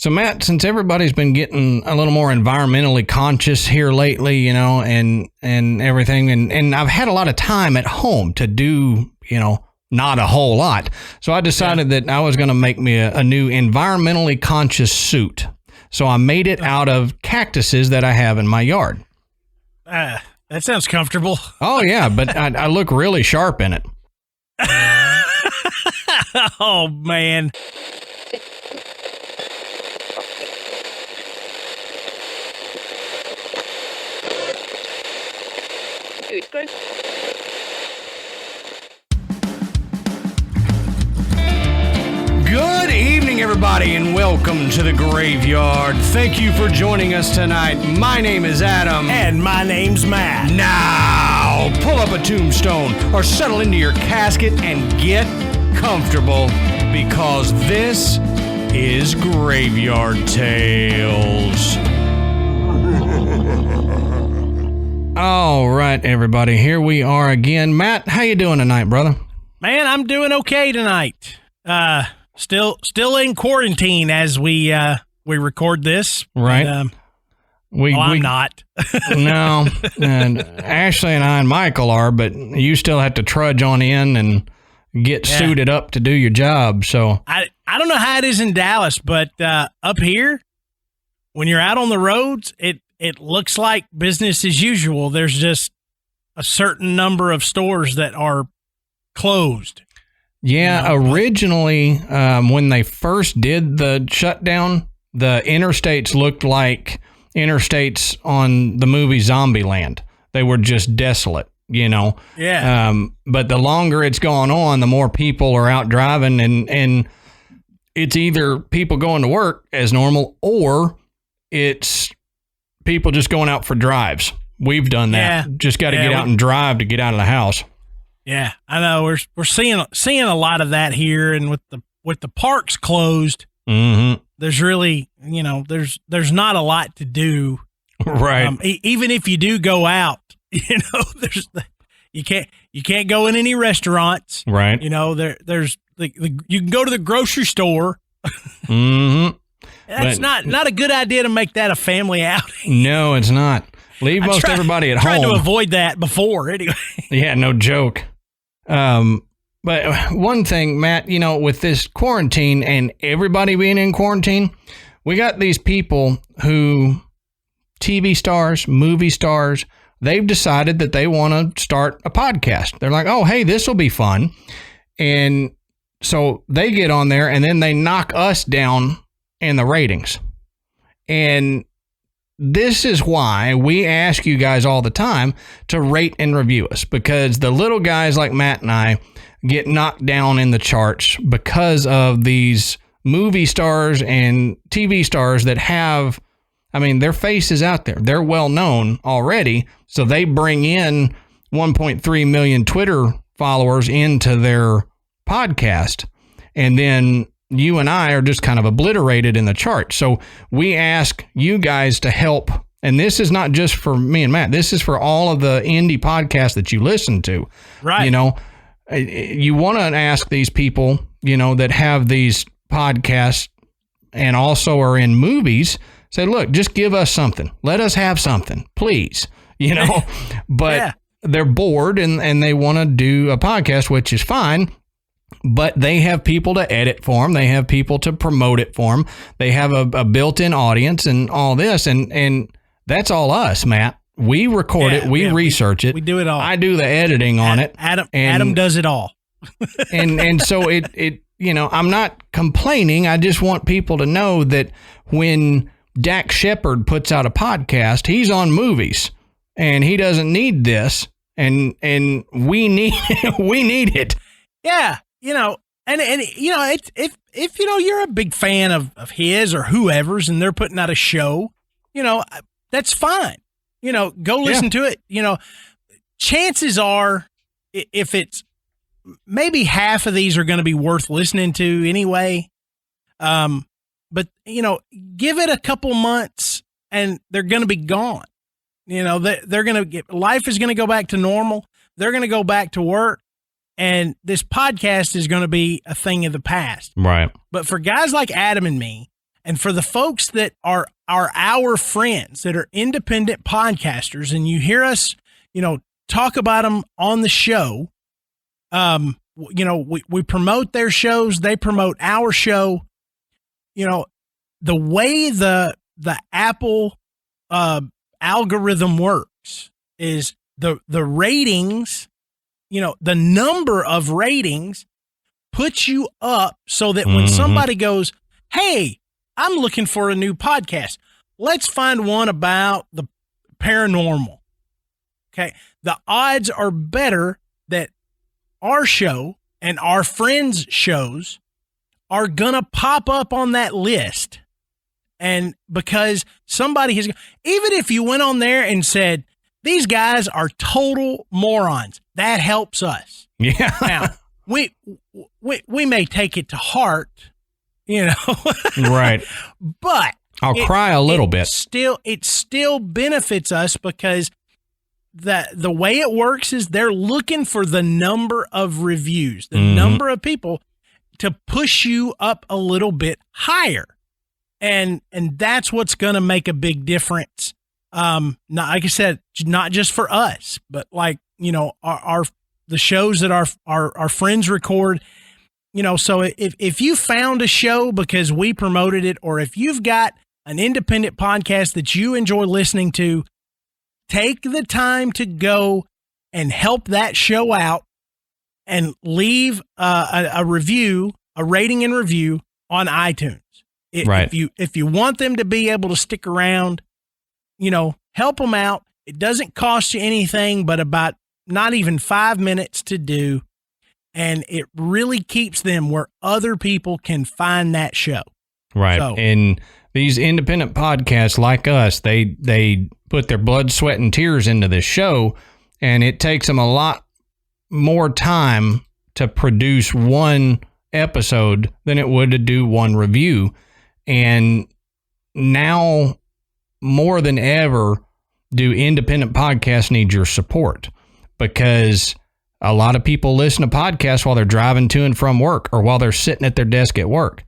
So, Matt, since everybody's been getting a little more environmentally conscious here lately, you know, and everything, and I've had a lot of time at home to do, you know, not a whole lot. So I decided that I was going to make me a new environmentally conscious suit. So I made it out of cactuses that I have in my yard. That sounds comfortable. Oh, yeah, but I look really sharp in it. Oh, man. Good evening, everybody, and welcome to the graveyard. Thank you for joining us tonight. My name is Adam. And my name's Matt. Now, pull up a tombstone or settle into your casket and get comfortable, because this is Graveyard Tales. All right, everybody, here we are again. Matt, how you doing tonight, brother? Man, I'm doing okay tonight. Still in quarantine as we record this. Right. I'm not. No, and Ashley and I and Michael are, but you still have to trudge on in and get suited up to do your job. So I don't know how it is in Dallas, but up here, when you're out on the roads, it looks like business as usual. There's just a certain number of stores that are closed. Yeah, originally, when they first did the shutdown, the interstates looked like interstates on the movie Zombieland. They were just desolate, you know. Yeah. But the longer it's gone on, the more people are out driving, and it's either people going to work as normal, or it's people just going out for drives. We've done that. Yeah. Just got to get out and drive to get out of the house. Yeah, I know. We're seeing a lot of that here, and with the parks closed, there's really, you know, there's not a lot to do. Right. Even if you do go out, you know, you can't go in any restaurants. Right. You know, there's you can go to the grocery store. That's not a good idea to make that a family outing. No, it's not. Leave everybody at home. I tried to avoid that before, anyway. Yeah, no joke. But one thing, Matt, you know, with this quarantine and everybody being in quarantine, we got these people who, TV stars, movie stars, they've decided that they want to start a podcast. They're like, oh, hey, this will be fun. And so they get on there and then they knock us down in the ratings. And this is why we ask you guys all the time to rate and review us, because the little guys like Matt and I get knocked down in the charts because of these movie stars and TV stars that have, I mean, their face is out there. They're well known already. So they bring in 1.3 million Twitter followers into their podcast. And then you and I are just kind of obliterated in the chart. So we ask you guys to help. And this is not just for me and Matt. This is for all of the indie podcasts that you listen to. Right. You know, you want to ask these people, you know, that have these podcasts and also are in movies, say, look, just give us something. Let us have something, please. You know, but they're bored and they want to do a podcast, which is fine. But they have people to edit for them. They have people to promote it for them. They have a built-in audience and all this. And that's all us, Matt. We record it. We research it. We do it all. I do the editing on it. Adam does it all. and so it, you know, I'm not complaining. I just want people to know that when Dak Shepard puts out a podcast, he's on movies and he doesn't need this. And we need, we need it. Yeah. You know, and you know, if you know, you're a big fan of his or whoever's and they're putting out a show, you know, that's fine. You know, go listen to it. You know, chances are if it's maybe half of these are going to be worth listening to anyway. But, you know, give it a couple months and they're going to be gone. You know, they're going to get, life is going to go back to normal. They're going to go back to work. And this podcast is going to be a thing of the past. Right. But for guys like Adam and me, And for the folks that are our friends that are independent podcasters, and you hear us, talk about them on the show, we promote their shows, they promote our show. The way the Apple algorithm works is the ratings, the number of ratings puts you up so that when somebody goes, hey, I'm looking for a new podcast, let's find one about the paranormal. Okay. The odds are better that our show and our friends' shows are going to pop up on that list. And because somebody has, even if you went on there and said, these guys are total morons, that helps us. Yeah. Now, we may take it to heart, Right. But I'll cry a little bit. It still benefits us because the way it works is they're looking for the number of reviews, the number of people to push you up a little bit higher. And that's what's going to make a big difference. Not, like I said, not just for us, but the shows that our friends record, so if you found a show because we promoted it, or if you've got an independent podcast that you enjoy listening to, take the time to go and help that show out and leave a review, a rating and review on iTunes. Right. If you want them to be able to stick around, help them out. It doesn't cost you anything but about not even 5 minutes to do. And it really keeps them where other people can find that show. Right. So, and these independent podcasts like us, they put their blood, sweat, and tears into this show, and it takes them a lot more time to produce one episode than it would to do one review. And now more than ever do independent podcasts need your support, because a lot of people listen to podcasts while they're driving to and from work or while they're sitting at their desk at work.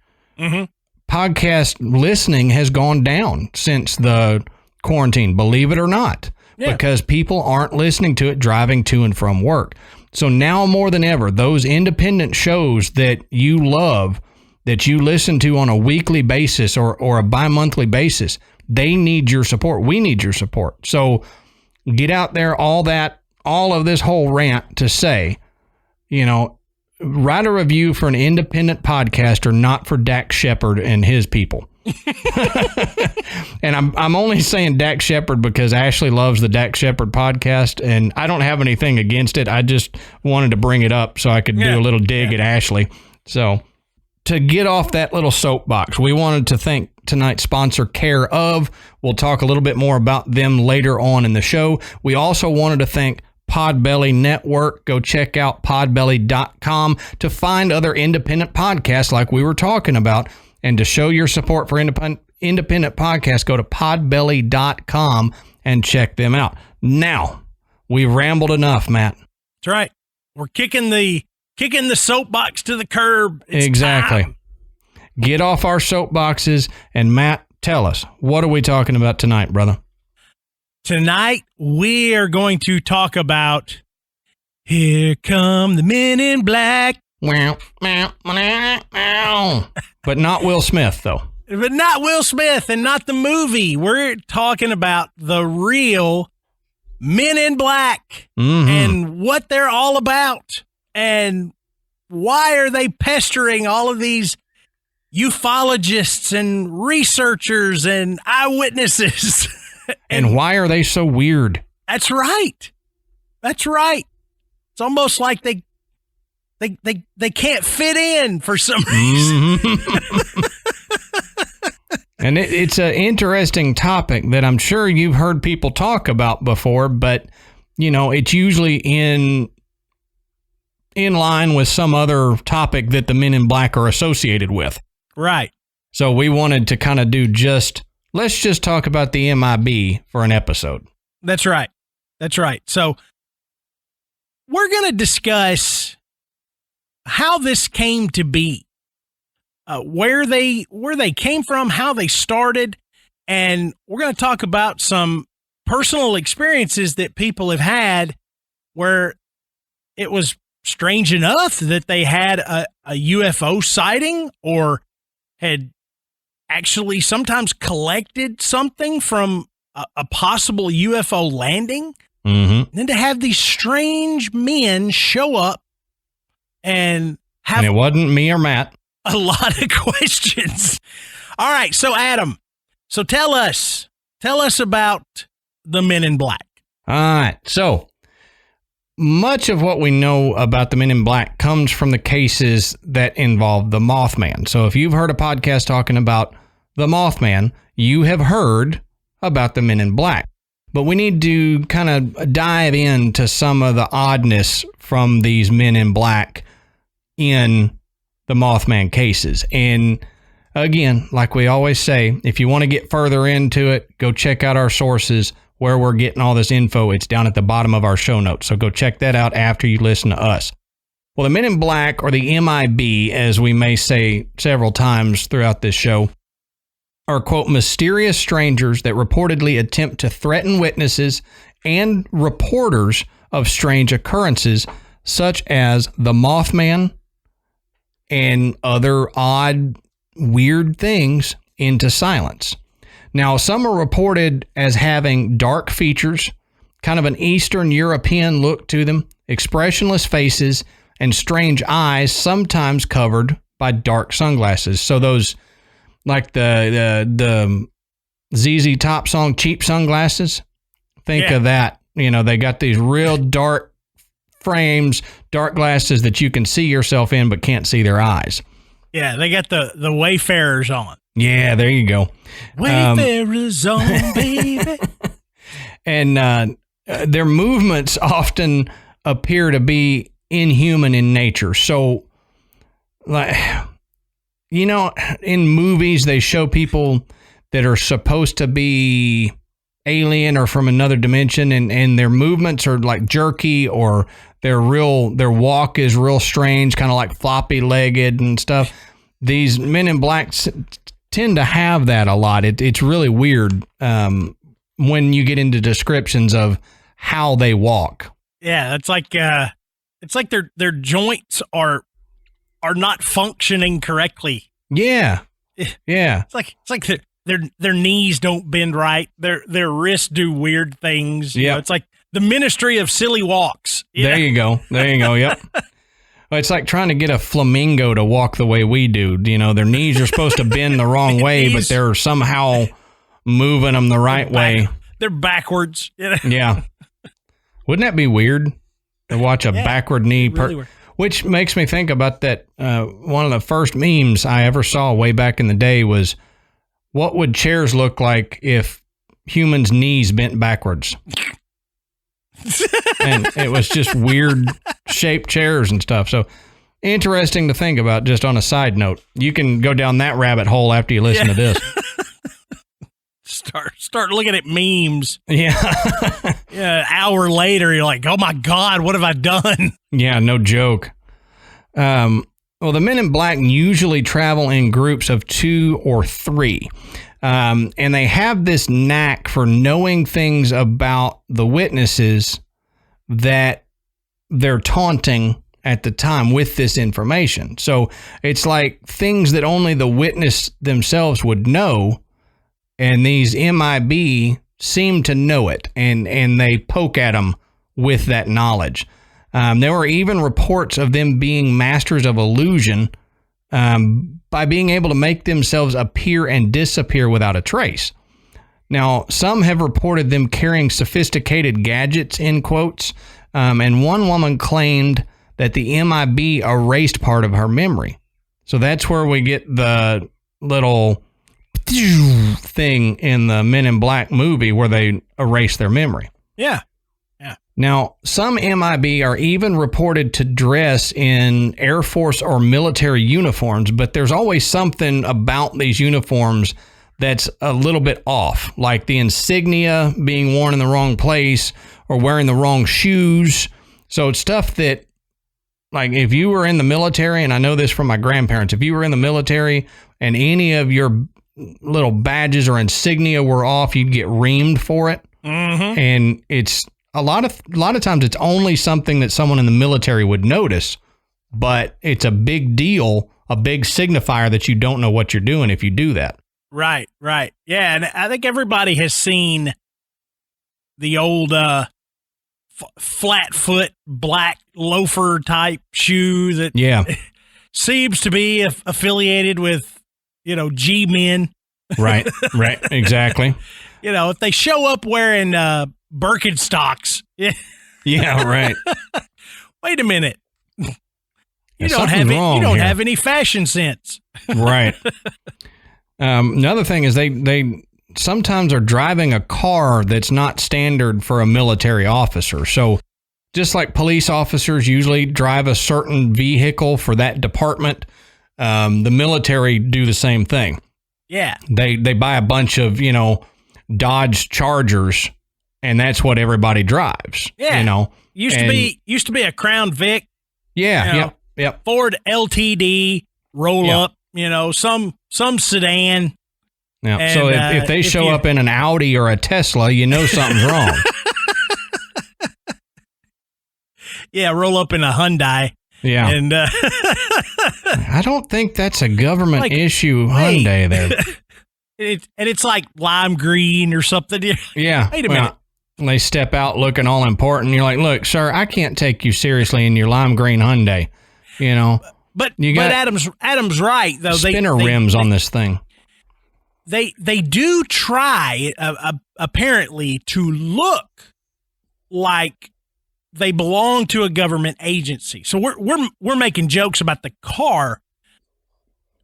Podcast listening has gone down since the quarantine, believe it or not, because people aren't listening to it driving to and from work. So now more than ever, those independent shows that you love, that you listen to on a weekly basis or a bi-monthly basis, they need your support. We need your support. So get out there, all of this whole rant to say, write a review for an independent podcaster, not for Dak Shepard and his people. And I'm only saying Dak Shepard because Ashley loves the Dak Shepard podcast, and I don't have anything against it. I just wanted to bring it up so I could do a little dig at Ashley. So to get off that little soapbox, we wanted to thank tonight's sponsor, Care Of. We'll talk a little bit more about them later on in the show. We also wanted to thank Podbelly Network. Go check out podbelly.com to find other independent podcasts like we were talking about. And to show your support for independent podcasts, go to podbelly.com and check them out. Now, we've rambled enough, Matt. That's right. We're kicking the soapbox to the curb. It's exactly. Time. Get off our soapboxes, and Matt, tell us, what are we talking about tonight, brother? Tonight, we are going to talk about Here Come the Men in Black. But not Will Smith, though. But not Will Smith and not the movie. We're talking about the real Men in Black and what they're all about. And why are they pestering all of these ufologists and researchers and eyewitnesses? And why are they so weird? That's right. That's right. It's almost like they can't fit in for some reason. And it's an interesting topic that I'm sure you've heard people talk about before, but it's usually in line with some other topic that the Men in Black are associated with. Right. So we wanted to kind of let's just talk about the MIB for an episode. That's right. That's right. So we're going to discuss how this came to be. where they came from, how they started, and we're going to talk about some personal experiences that people have had where it was strange enough that they had a UFO sighting or had actually sometimes collected something from a possible UFO landing. Mm-hmm. And then to have these strange men show up and have it wasn't me or Matt. A lot of questions. All right. So Adam, tell us about the Men in Black. All right. So much of what we know about the Men in Black comes from the cases that involve the Mothman. So if you've heard a podcast talking about the Mothman, you have heard about the Men in Black. But we need to kind of dive into some of the oddness from these Men in Black in the Mothman cases. And again, like we always say, if you want to get further into it, go check out our sources where we're getting all this info. It's down at the bottom of our show notes. So go check that out after you listen to us. Well, the Men in Black, or the MIB, as we may say several times throughout this show, are, quote, mysterious strangers that reportedly attempt to threaten witnesses and reporters of strange occurrences, such as the Mothman and other odd, weird things, into silence. Now, some are reported as having dark features, kind of an Eastern European look to them, expressionless faces, and strange eyes, sometimes covered by dark sunglasses. So those, like the ZZ Top song, Cheap Sunglasses, think of that. You know, they got these real dark frames, dark glasses that you can see yourself in but can't see their eyes. Yeah, they got the Wayfarers on. Yeah, there you go. Wayfarers on, baby. And their movements often appear to be inhuman in nature. So, like, you know, in movies, they show people that are supposed to be alien or from another dimension, and their movements are like jerky, or their walk is real strange, kind of like floppy legged and stuff. These Men in Black tend to have that a lot. It's really weird when you get into descriptions of how they walk. Yeah, it's like their joints are not functioning correctly. Yeah, yeah. It's like their knees don't bend right. Their wrists do weird things. Yeah, it's like the Ministry of Silly Walks. There you go. Yep. It's like trying to get a flamingo to walk the way we do. You know, their knees are supposed to bend the wrong way, but they're somehow moving them the right way. They're backwards. Yeah. Wouldn't that be weird to watch a backward knee? Which makes me think about that. One of the first memes I ever saw way back in the day was, what would chairs look like if humans' knees bent backwards? And it was just weird shaped chairs and stuff. So interesting to think about, just on a side note. You can go down that rabbit hole after you listen to this. Start looking at memes. Yeah. Yeah. An hour later, you're like, oh my God, what have I done? Yeah, no joke. Well, the Men in Black usually travel in groups of 2 or 3. And they have this knack for knowing things about the witnesses that they're taunting at the time with this information. So it's like things that only the witness themselves would know, and these MIB seem to know it, and they poke at them with that knowledge. There were even reports of them being masters of illusion, by being able to make themselves appear and disappear without a trace. Now, some have reported them carrying sophisticated gadgets, in quotes, and one woman claimed that the MIB erased part of her memory. So that's where we get the little thing in the Men in Black movie where they erase their memory. Yeah. Now, some MIB are even reported to dress in Air Force or military uniforms, but there's always something about these uniforms that's a little bit off, like the insignia being worn in the wrong place or wearing the wrong shoes. So it's stuff that like if you were in the military, and I know this from my grandparents, if you were in the military and any of your little badges or insignia were off, you'd get reamed for it. Mm-hmm. And it's a lot of times it's only something that someone in the military would notice, but it's a big deal, a big signifier that you don't know what you're doing if you do that. Right. Yeah, and I think everybody has seen the old flat foot black loafer type shoe that seems to be affiliated with, G-men. Right, exactly. If they show up wearing Birkenstocks. Yeah, right. Wait a minute. You don't have any fashion sense. Right. Another thing is they sometimes are driving a car that's not standard for a military officer. So just like police officers usually drive a certain vehicle for that department, the military do the same thing. Yeah. They buy a bunch of, Dodge Chargers, and that's what everybody drives. Yeah. Used to be a Crown Vic. Yeah. Yep. Ford LTD roll up, some sedan. Yeah. And, so if they show up in an Audi or a Tesla, something's wrong. Yeah, roll up in a Hyundai. Yeah. And I don't think that's a government issue Hyundai there. It's like lime green or something. Yeah. Wait a minute. They step out looking all important. You're like, look, sir, I can't take you seriously in your lime green Hyundai. But Adam's right though. Spinner rims on this thing. They do try apparently to look like they belong to a government agency. So we're making jokes about the car,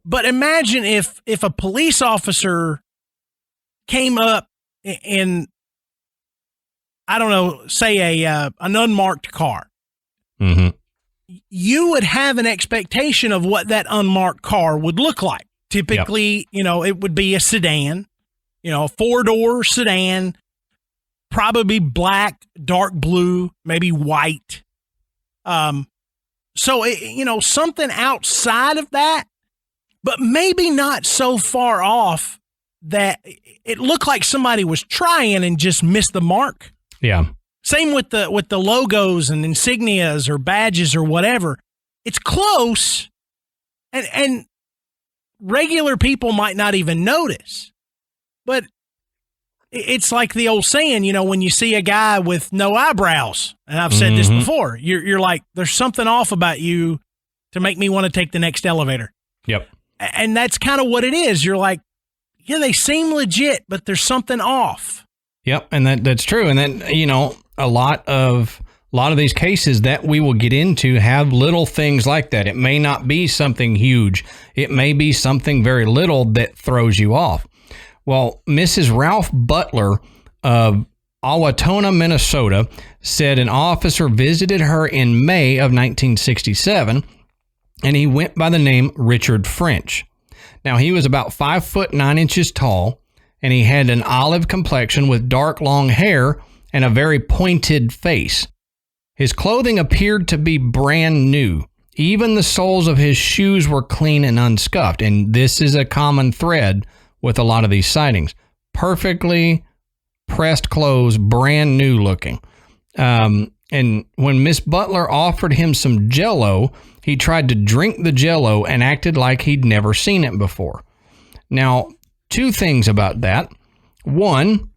but imagine if a police officer came up in, I don't know, say an unmarked car. Mm-hmm. You would have an expectation of what that unmarked car would look like. Typically, it would be a sedan, a 4-door sedan, probably black, dark blue, maybe white. So, something outside of that, but maybe not so far off that it looked like somebody was trying and just missed the mark. Yeah. Same with the logos and insignias or badges or whatever. It's close, and regular people might not even notice. But it's like the old saying, when you see a guy with no eyebrows, and I've said this before, you're like, there's something off about you to make me want to take the next elevator. Yep. And that's kind of what it is. You're like, yeah, they seem legit, but there's something off. Yep, and that's true. And then, a lot of these cases that we will get into have little things like that. It may not be something huge. It may be something very little that throws you off. Well, Mrs. Ralph Butler of Owatonna, Minnesota, said an officer visited her in May of 1967, and he went by the name Richard French. Now, he was about 5'9" tall, and he had an olive complexion with dark, long hair and a very pointed face. His clothing appeared to be brand new. Even the soles of his shoes were clean and unscuffed, and this is a common thread with a lot of these sightings. Perfectly pressed clothes, brand new looking. And when Miss Butler offered him some Jell-O, he tried to drink the Jell-O and acted like he'd never seen it before. Now, two things about that. One,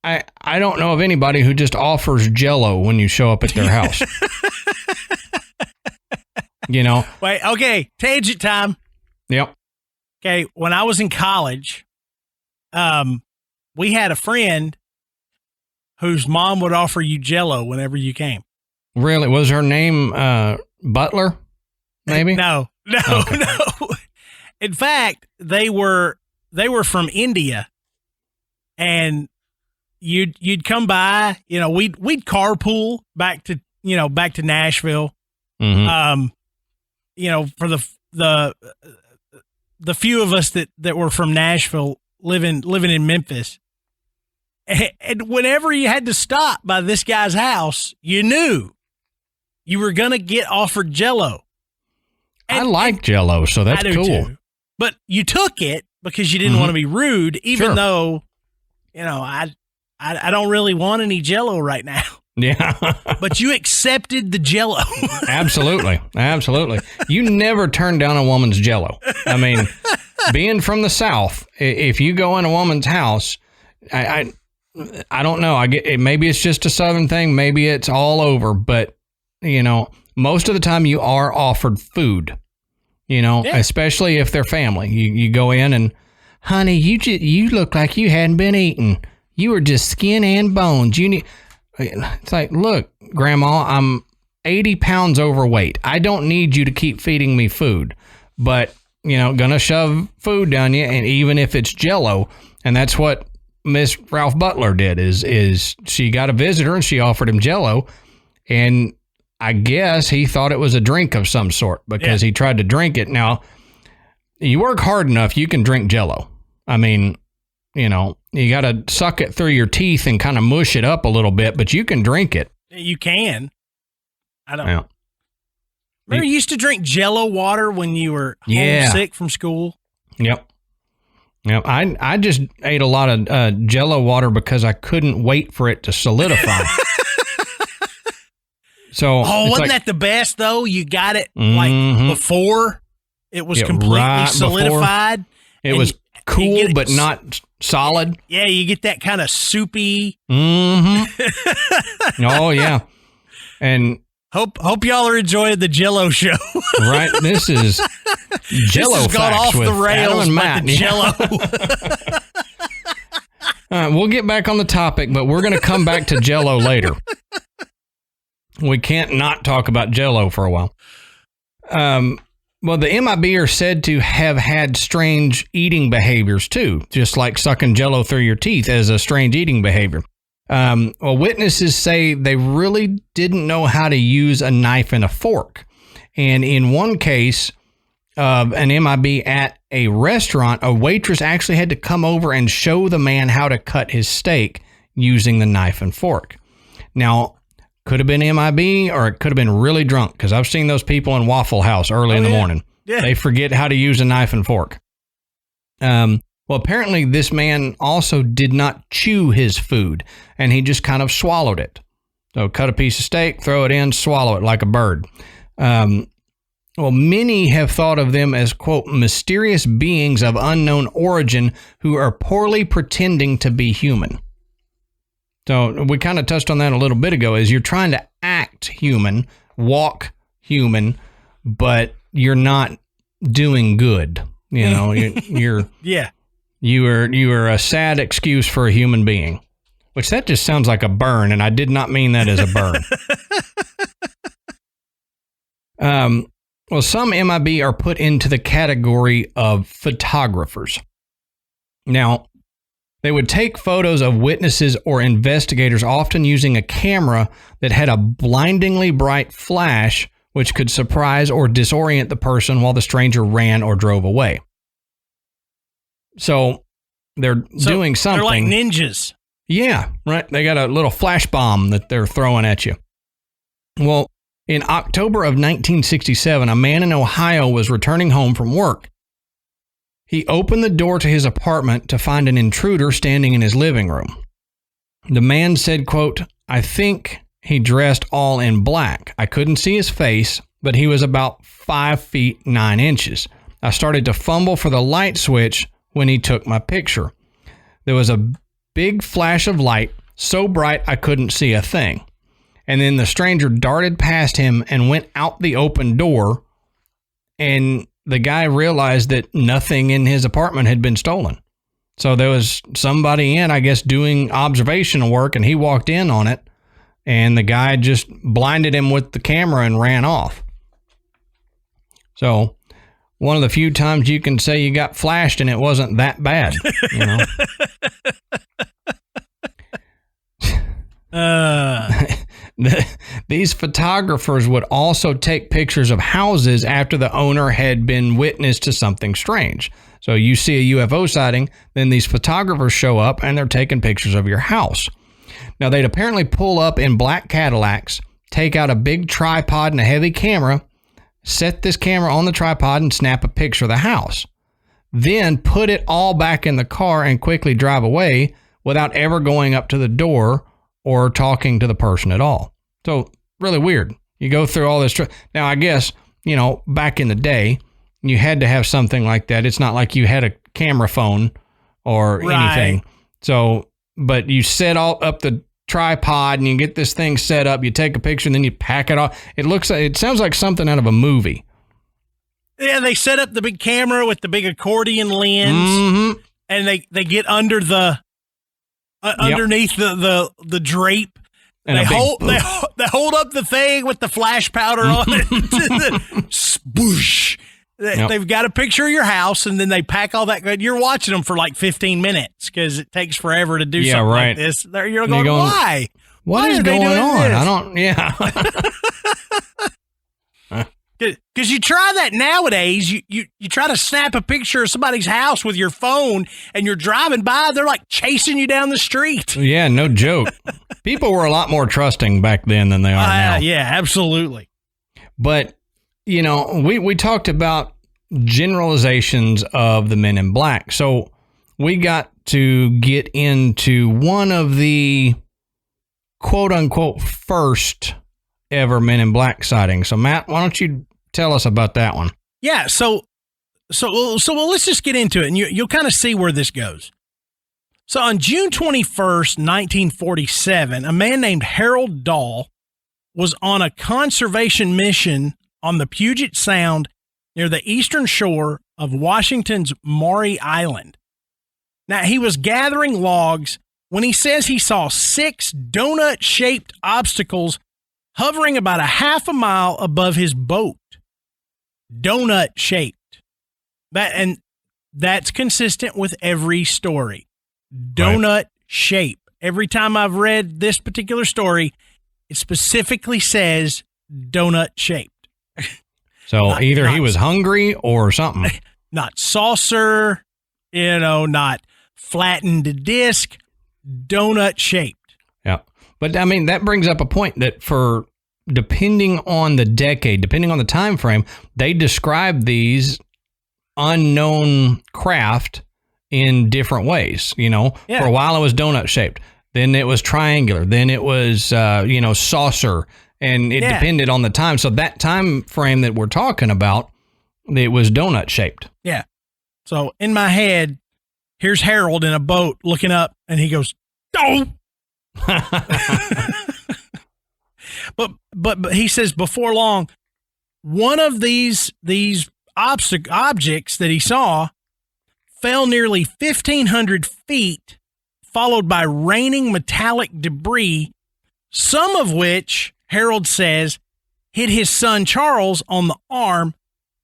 I don't know of anybody who just offers Jell-O when you show up at their house. Wait, okay, tangent time. Yep. Okay, when I was in college, we had a friend whose mom would offer you Jell-O whenever you came. Really? Was her name Butler? Maybe? No. In fact, they were from India, and you'd come by. We'd carpool back to Nashville. Mm-hmm. For the few of us that were from Nashville living in Memphis. And whenever you had to stop by this guy's house, you knew you were going to get offered Jell-O. I like Jell-O, so that's cool. Too. But you took it because you didn't want to be rude, even though, I don't really want any Jell-O right now. Yeah. But you accepted the Jell-O. Absolutely. You never turn down a woman's Jell-O. I mean, being from the South, if you go in a woman's house, I don't know. Maybe it's just a Southern thing. Maybe it's all over. But, most of the time you are offered food, especially if they're family. You go in and, honey, you look like you hadn't been eating. You were just skin and bones. It's like, look, Grandma, I'm 80 pounds overweight. I don't need you to keep feeding me food, but, gonna shove food down you. And even if it's Jell-O, and that's what Miss Ralph Butler did is she got a visitor and she offered him Jell-O, and I guess he thought it was a drink of some sort because he tried to drink it. Now, you work hard enough, you can drink Jell-O. I mean, you got to suck it through your teeth and kind of mush it up a little bit, but you can drink it. You can. I don't know. Remember you used to drink Jell-O water when you were homesick from school? Yep. I just ate a lot of Jell-O water because I couldn't wait for it to solidify. So, wasn't that the best though? You got it before it was completely solidified. It was cool, but not solid. Yeah, you get that kind of soupy. Oh yeah, and hope y'all are enjoying the Jell-O show. Right, this is Jell-O this has gone facts off with the rails, Adam and Matt. The Jell-O. All right, we'll get back on the topic, but we're going to come back to Jell-O later. We can't not talk about Jell-O for a while. Well, the MIB are said to have had strange eating behaviors too, just like sucking Jell-O through your teeth as a strange eating behavior. Well, witnesses say they really didn't know how to use a knife and a fork. And in one case of an MIB at a restaurant, a waitress actually had to come over and show the man how to cut his steak using the knife and fork. Now, could have been MIB or it could have been really drunk, because I've seen those people in Waffle House early in the morning. Yeah. They forget how to use a knife and fork. Well, apparently this man also did not chew his food, and he just kind of swallowed it. So cut a piece of steak, throw it in, swallow it like a bird. Well, many have thought of them as, quote, mysterious beings of unknown origin who are poorly pretending to be human. So we kind of touched on that a little bit ago, is you're trying to act human, walk human, but you're not doing good. You're yeah. You are a sad excuse for a human being, which that just sounds like a burn, and I did not mean that as a burn. Well, some MIB are put into the category of photographers. Now, they would take photos of witnesses or investigators, often using a camera that had a blindingly bright flash, which could surprise or disorient the person while the stranger ran or drove away. So they're doing something. They're like ninjas. Yeah, right. They got a little flash bomb that they're throwing at you. Well, in October of 1967, a man in Ohio was returning home from work. He opened the door to his apartment to find an intruder standing in his living room. The man said, quote, "I think he dressed all in black. I couldn't see his face, but he was about 5 feet 9 inches. I started to fumble for the light switch when he took my picture. There was a big flash of light, so bright I couldn't see a thing. And then the stranger darted past him and went out the open door, and the guy realized that nothing in his apartment had been stolen. So there was somebody in, I guess, doing observational work, and he walked in on it, and the guy just blinded him with the camera and ran off. So one of the few times you can say you got flashed and it wasn't that bad, you know. These photographers would also take pictures of houses after the owner had been witness to something strange. So you see a UFO sighting, then these photographers show up and they're taking pictures of your house. Now, they'd apparently pull up in black Cadillacs, take out a big tripod and a heavy camera, set this camera on the tripod and snap a picture of the house. Then put it all back in the car and quickly drive away without ever going up to the door or talking to the person at all. So really weird. You go through all this. Now, I guess, back in the day, you had to have something like that. It's not like you had a camera phone or anything. So, but you set all up the tripod and you get this thing set up, you take a picture and then you pack it off. It sounds like something out of a movie. Yeah, they set up the big camera with the big accordion lens, and they get under the underneath the drape. And they hold up the thing with the flash powder on it. Spoosh. They've got a picture of your house, and then they pack all that. You're watching them for like 15 minutes because it taktakes forever to do something like this. You're going, why? What is going on? This? I don't. Yeah. Because you try that nowadays, you try to snap a picture of somebody's house with your phone and you're driving by, they're like chasing you down the street. Yeah, no joke. People were a lot more trusting back then than they are now. Yeah, absolutely. But, we talked about generalizations of the Men in Black. So we got to get into one of the quote unquote first ever Men in Black sighting. So Matt, why don't you tell us about that one? Yeah, so let's just get into it, and you'll kind of see where this goes. So on June 21st, 1947, a man named Harold Dahl was on a conservation mission on the Puget Sound near the eastern shore of Washington's Maury Island. Now, he was gathering logs when he says he saw 6 donut-shaped obstacles hovering about a half a mile above his boat. Donut-shaped. That's consistent with every story. Donut shape. Every time I've read this particular story, it specifically says donut shaped. So either he was hungry or something. Not saucer, not flattened disc, donut shaped. Yeah. But I mean, that brings up a point that depending on the decade, depending on the time frame, they describe these unknown craft in different ways. For a while it was donut shaped, then it was triangular, then it was saucer, and it depended on the time. So that time frame that we're talking about, it was donut shaped. Yeah. So in my head, here's Harold in a boat looking up, and he goes, "Oh." But he says before long, one of these objects that he saw fell nearly 1,500 feet, followed by raining metallic debris, some of which, Harold says, hit his son Charles on the arm,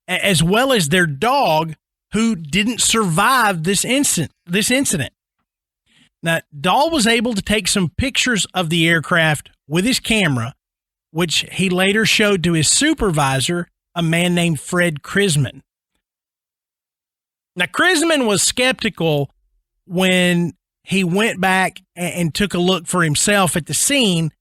as well as their dog, who didn't survive this incident. Now, Dahl was able to take some pictures of the aircraft with his camera, which he later showed to his supervisor, a man named Fred Krisman. Now, Krisman was skeptical when he went back and took a look for himself at the scene,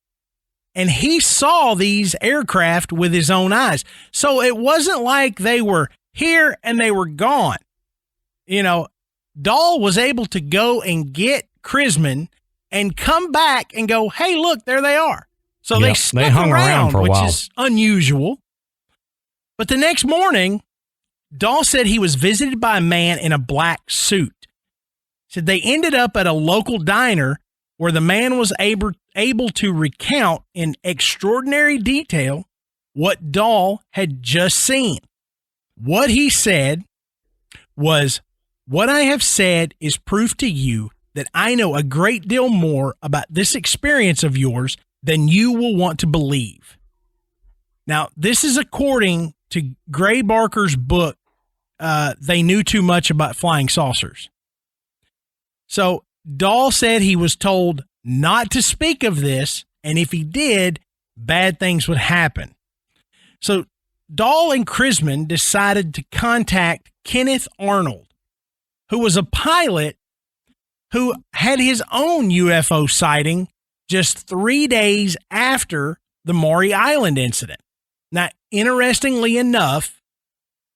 and he saw these aircraft with his own eyes. So it wasn't like they were here and they were gone. Dahl was able to go and get Krisman and come back and go, "Hey, look, there they are." So they hung around for a while, which is unusual. But the next morning, Dahl said he was visited by a man in a black suit. Said they ended up at a local diner where the man was able to recount in extraordinary detail what Dahl had just seen. What he said was, "What I have said is proof to you that I know a great deal more about this experience of yours than you will want to believe." Now, this is according to Gray Barker's book, They Knew Too Much About Flying Saucers. So Dahl said he was told not to speak of this, and if he did, bad things would happen. So Dahl and Krisman decided to contact Kenneth Arnold, who was a pilot who had his own UFO sighting just 3 days after the Maury Island incident. Now, interestingly enough,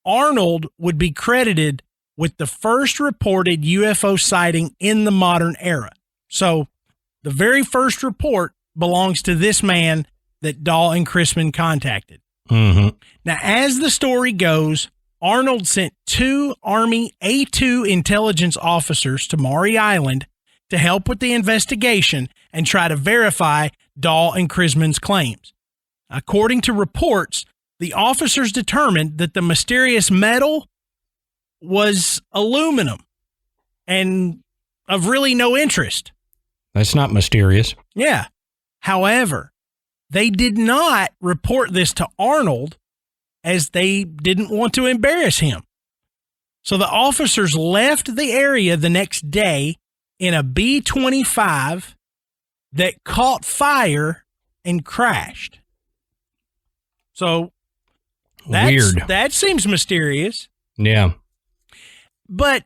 Arnold would be credited with the first reported UFO sighting in the modern era. So the very first report belongs to this man that Dahl and Chrisman contacted. Mm-hmm. Now, as the story goes, Arnold sent 2 Army A-2 intelligence officers to Maury Island to help with the investigation and try to verify Dahl and Chrisman's claims. According to reports, the officers determined that the mysterious metal was aluminum and of really no interest. That's not mysterious. Yeah. However, they did not report this to Arnold as they didn't want to embarrass him. So the officers left the area the next day in a B-25 that caught fire and crashed. So weird. That seems mysterious. Yeah. But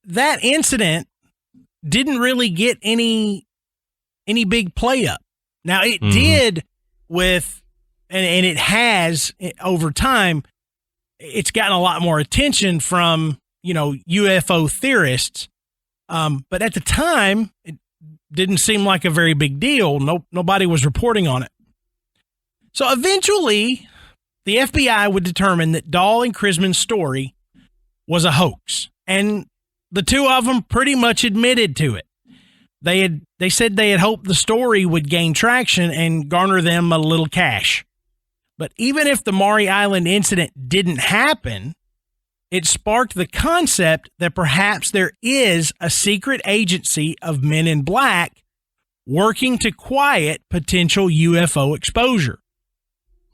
that incident didn't really get any big play up. Now it did with, and it has over time, it's gotten a lot more attention from, UFO theorists. But at the time, it didn't seem like a very big deal. Nobody was reporting on it. So eventually, the FBI would determine that Dahl and Chrisman's story was a hoax, and the 2 of them pretty much admitted to it. They said they had hoped the story would gain traction and garner them a little cash. But even if the Maury Island incident didn't happen, it sparked the concept that perhaps there is a secret agency of men in black working to quiet potential UFO exposure.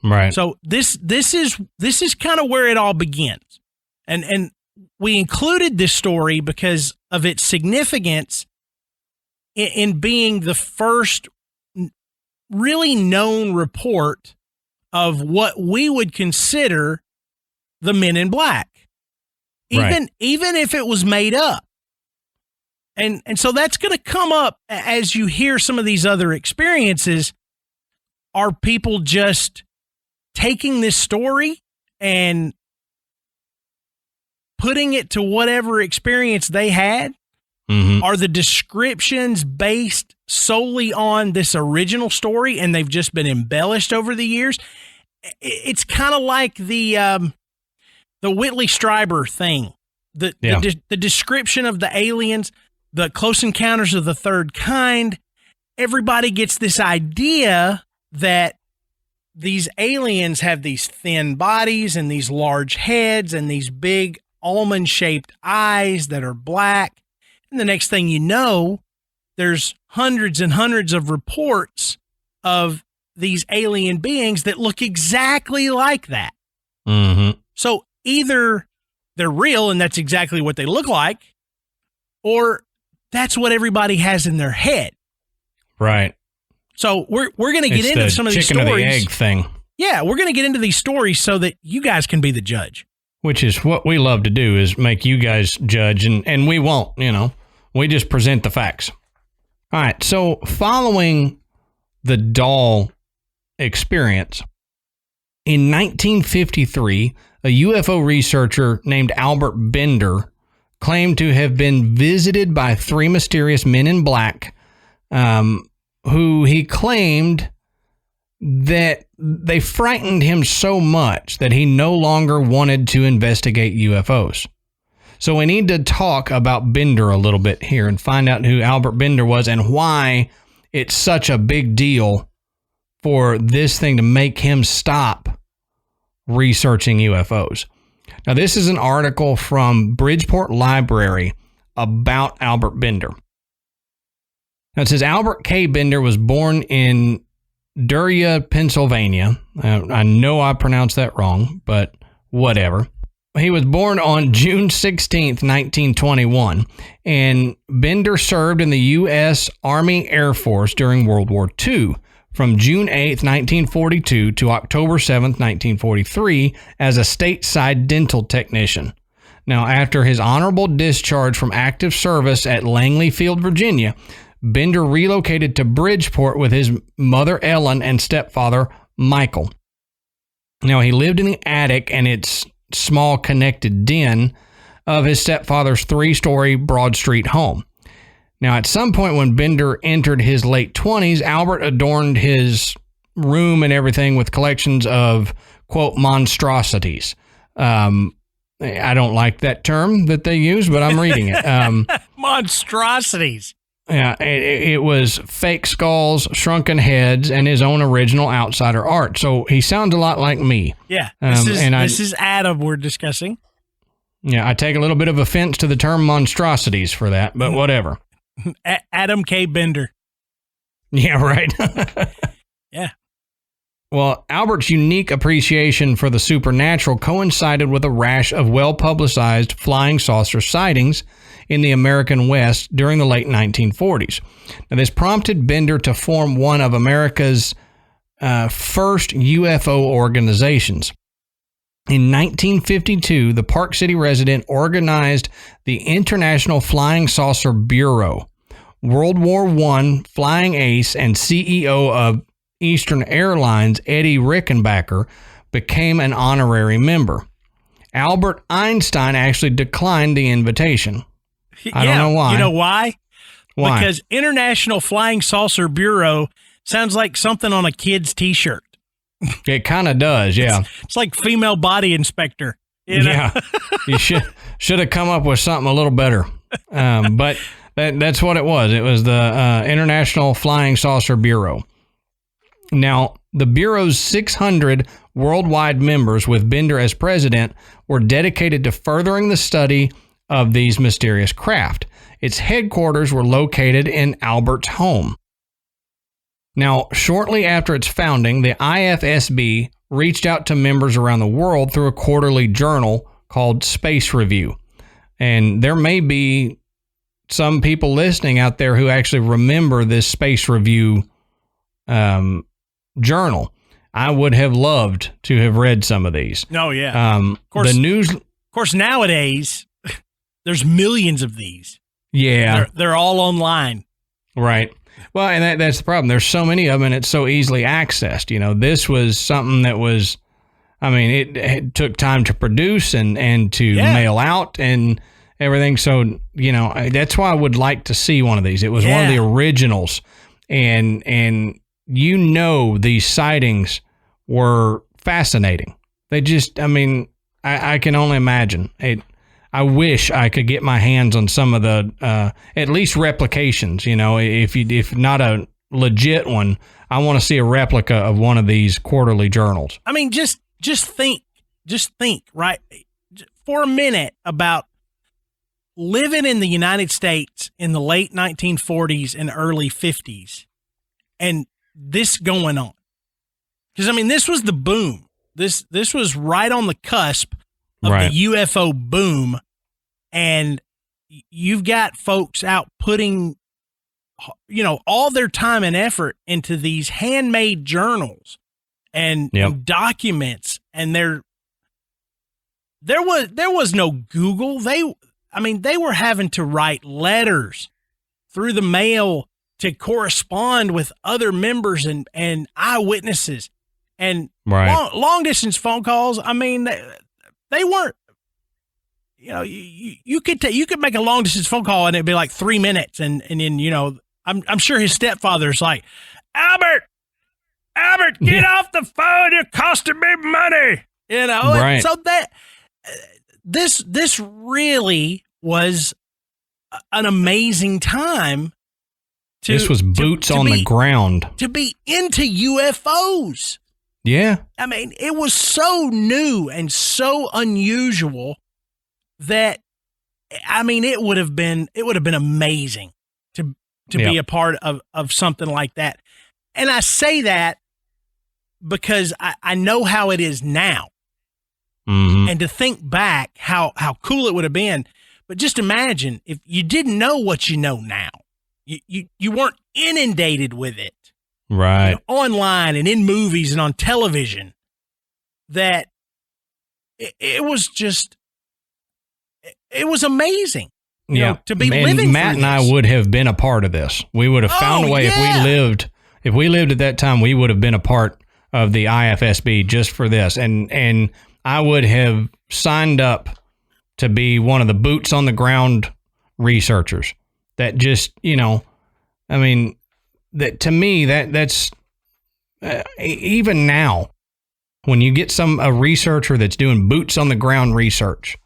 Right. So this is kind of where it all begins. And we included this story because of its significance in being the first really known report of what we would consider the Men in Black, even if it was made up. And so that's going to come up as you hear some of these other experiences. Are people just taking this story and putting it to whatever experience they had? Mm-hmm. Are the descriptions based solely on this original story and they've just been embellished over the years? It's kind of like the Whitley Strieber thing. The description of the aliens, the Close Encounters of the Third Kind. Everybody gets this idea that these aliens have these thin bodies and these large heads and these big almond-shaped eyes that are black. And the next thing you know, there's hundreds and hundreds of reports of these alien beings that look exactly like that. Mm-hmm. So either they're real and that's exactly what they look like, or that's what everybody has in their head. Right. So we're going to get into some of these stories. Chicken or the egg thing. Yeah, we're going to get into these stories so that you guys can be the judge. Which is what we love to do, is make you guys judge, and we won't, we just present the facts. All right, so following the Dahl experience, in 1953, a UFO researcher named Albert Bender claimed to have been visited by 3 mysterious men in black, who he claimed that they frightened him so much that he no longer wanted to investigate UFOs. So we need to talk about Bender a little bit here and find out who Albert Bender was and why it's such a big deal for this thing to make him stop researching UFOs. Now, this is an article from Bridgeport Library about Albert Bender. Now, it says Albert K. Bender was born in Duria, Pennsylvania. I know I pronounced that wrong, but whatever. He was born on June 16th, 1921, and Bender served in the U.S. Army Air Force during World War II from June 8th, 1942 to October 7th, 1943 as a stateside dental technician. Now, after his honorable discharge from active service at Langley Field, Virginia, Bender relocated to Bridgeport with his mother Ellen and stepfather Michael. Now, he lived in the attic and its small connected den of his stepfather's 3-story Broad Street home. Now, at some point when Bender entered his late 20s, Albert adorned his room and everything with collections of, quote, monstrosities. I don't like that term that they use, but I'm reading it. Monstrosities. Yeah, it was fake skulls, shrunken heads, and his own original outsider art. So he sounds a lot like me. Yeah, this is Adam we're discussing. Yeah, I take a little bit of offense to the term monstrosities for that, but whatever. Adam K. Bender. Yeah, right. Yeah. Well, Albert's unique appreciation for the supernatural coincided with a rash of well-publicized flying saucer sightings in the American West during the late 1940s. Now, this prompted Bender to form one of America's first UFO organizations. In 1952, the Park City resident organized the International Flying Saucer Bureau. World War I flying ace and CEO of Eastern Airlines, Eddie Rickenbacker, became an honorary member. Albert Einstein actually declined the invitation. I don't know why. You know why? Why? Because International Flying Saucer Bureau sounds like something on a kid's T-shirt. It kind of does, yeah. It's like female body inspector. You know? Yeah, you should have come up with something a little better. But that's what it was. It was the International Flying Saucer Bureau. Now, the Bureau's 600 worldwide members, with Bender as president, were dedicated to furthering the study of these mysterious craft. Its headquarters were located in Albert's home. Now, shortly after its founding, the IFSB reached out to members around the world through a quarterly journal called Space Review. And there may be some people listening out there who actually remember this Space Review journal. I would have loved to have read some of these. Oh, yeah. Of course, nowadays, there's millions of these. Yeah. They're all online. Right. Well, and that's the problem. There's so many of them, and it's so easily accessed. You know, this was something that was, I mean, it took time to produce and to mail out and everything. So, you know, that's why I would like to see one of these. It was one of the originals, and you know, these sightings were fascinating. They just, I mean, I can only imagine. I wish I could get my hands on some of the, at least replications, you know, if not a legit one, I want to see a replica of one of these quarterly journals. I mean, just think, right, for a minute about living in the United States in the late 1940s and early 50s and this going on. Because, I mean, this was the boom. This was right on the cusp of the UFO boom, and you've got folks out putting, you know, all their time and effort into these handmade journals and documents, and there was no Google. They were having to write letters through the mail to correspond with other members and eyewitnesses and long distance phone calls. I mean, they weren't, you know, you could make a long distance phone call and it'd be like 3 minutes. And then, you know, I'm sure his stepfather's like, Albert, get off the phone. You're costing me money. You know, right. And so that this really was an amazing time. This was boots on the ground. To be into UFOs. Yeah. I mean, it was so new and so unusual that, I mean, it would have been amazing to be a part of something like that. And I say that because I know how it is now. Mm-hmm. And to think back how cool it would have been. But just imagine if you didn't know what you know now. You weren't inundated with it, right? You know, online and in movies and on television. That it was just, it was amazing. to be living Matt through and this. I would have been a part of this. We would have found a way if we lived at that time. We would have been a part of the IFSB just for this, and I would have signed up to be one of the boots on the ground researchers. That just that to me that's even now when you get a researcher that's doing boots on the ground research.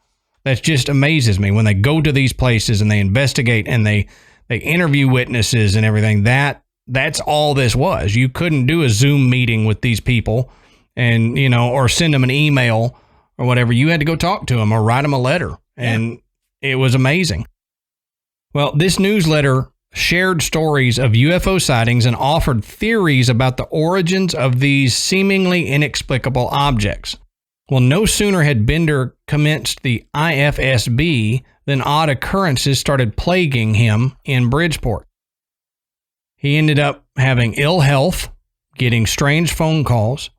That just amazes me when they go to these places and they investigate and they interview witnesses and everything. That's all this was. You couldn't do a Zoom meeting with these people and, or send them an email or whatever. You had to go talk to them or write them a letter. And it was amazing. Well, this newsletter shared stories of UFO sightings and offered theories about the origins of these seemingly inexplicable objects. Well, no sooner had Bender commenced the IFSB than odd occurrences started plaguing him in Bridgeport. He ended up having ill health, getting strange phone calls,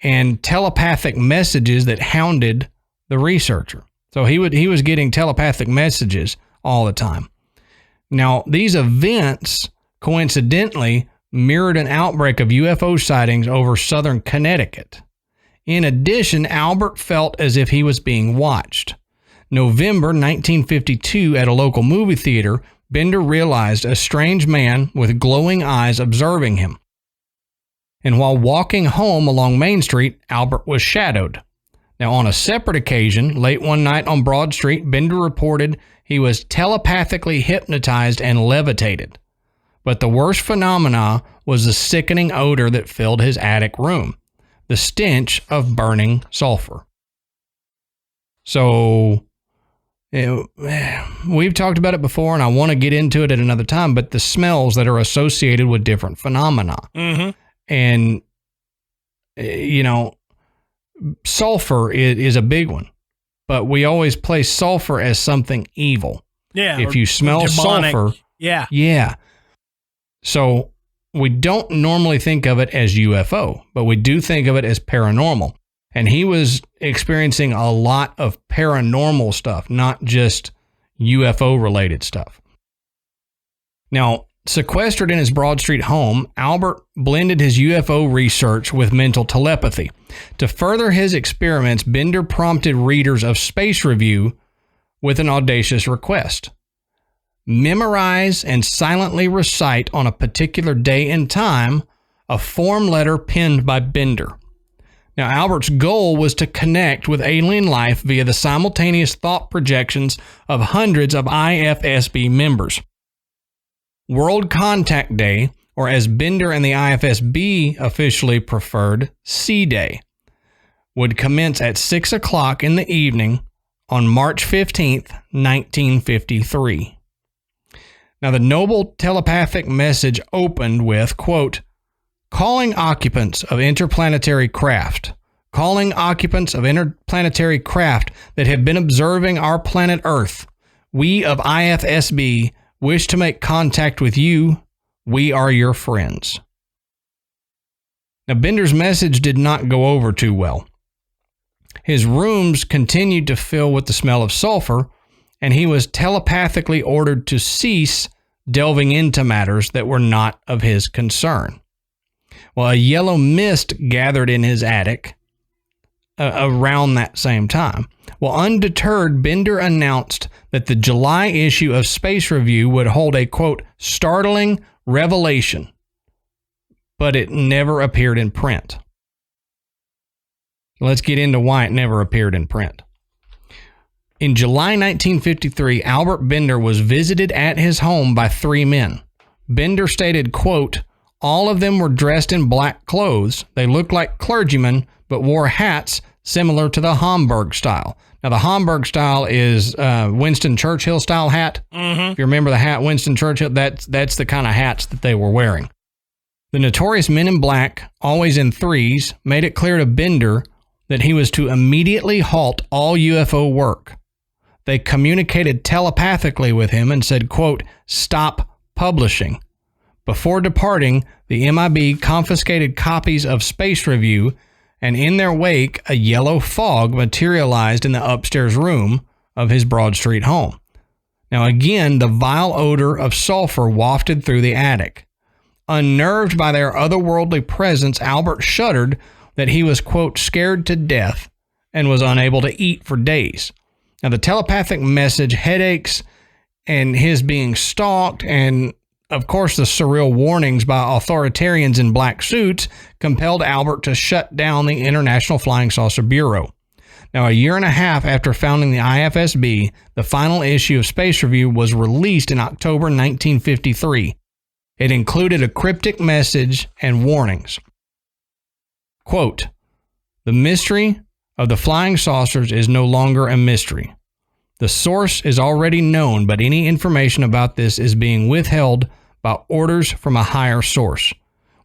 and telepathic messages that hounded the researcher. So he was getting telepathic messages all the time. Now, these events coincidentally mirrored an outbreak of UFO sightings over southern Connecticut. In addition, Albert felt as if he was being watched. November 1952, at a local movie theater, Bender realized a strange man with glowing eyes observing him. And while walking home along Main Street, Albert was shadowed. Now, on a separate occasion, late one night on Broad Street, Bender reported he was telepathically hypnotized and levitated. But the worst phenomena was the sickening odor that filled his attic room. The stench of burning sulfur. So, we've talked about it before, and I want to get into it at another time, but the smells that are associated with different phenomena. Mm-hmm. And, sulfur is a big one, but we always place sulfur as something evil. Yeah. If you smell sulfur. Yeah. Yeah. So, we don't normally think of it as UFO, but we do think of it as paranormal. And he was experiencing a lot of paranormal stuff, not just UFO-related stuff. Now, sequestered in his Broad Street home, Albert blended his UFO research with mental telepathy. To further his experiments, Bender prompted readers of Space Review with an audacious request. Memorize and silently recite on a particular day and time a form letter penned by Bender. Now, Albert's goal was to connect with alien life via the simultaneous thought projections of hundreds of IFSB members. World Contact Day, or as Bender and the IFSB officially preferred, C-Day, would commence at 6 o'clock in the evening on March 15th, 1953. Now, the noble telepathic message opened with, quote, calling occupants of interplanetary craft. Calling occupants of interplanetary craft that have been observing our planet Earth. We of IFSB wish to make contact with you. We are your friends. Now, Bender's message did not go over too well. His rooms continued to fill with the smell of sulfur, and he was telepathically ordered to cease delving into matters that were not of his concern. Well, a yellow mist gathered in his attic around that same time. Well, undeterred, Bender announced that the July issue of Space Review would hold a, quote, startling revelation, but it never appeared in print. Let's get into why it never appeared in print. In July 1953, Albert Bender was visited at his home by 3 men. Bender stated, quote, all of them were dressed in black clothes. They looked like clergymen, but wore hats similar to the Homburg style. Now, the Homburg style is Winston Churchill style hat. Mm-hmm. If you remember the hat, Winston Churchill, that's the kind of hats that they were wearing. The notorious Men in Black, always in threes, made it clear to Bender that he was to immediately halt all UFO work. They communicated telepathically with him and said, quote, stop publishing. Before departing, the MIB confiscated copies of Space Review, and in their wake, a yellow fog materialized in the upstairs room of his Broad Street home. Now, again, the vile odor of sulfur wafted through the attic. Unnerved by their otherworldly presence, Albert shuddered that he was, quote, scared to death and was unable to eat for days. Now, the telepathic message, headaches, and his being stalked, and of course the surreal warnings by authoritarians in black suits compelled Albert to shut down the International Flying Saucer Bureau. Now, a year and a half after founding the IFSB, the final issue of Space Review was released in October 1953. It included a cryptic message and warnings. Quote, "The mystery of the flying saucers is no longer a mystery. The source is already known, but any information about this is being withheld by orders from a higher source.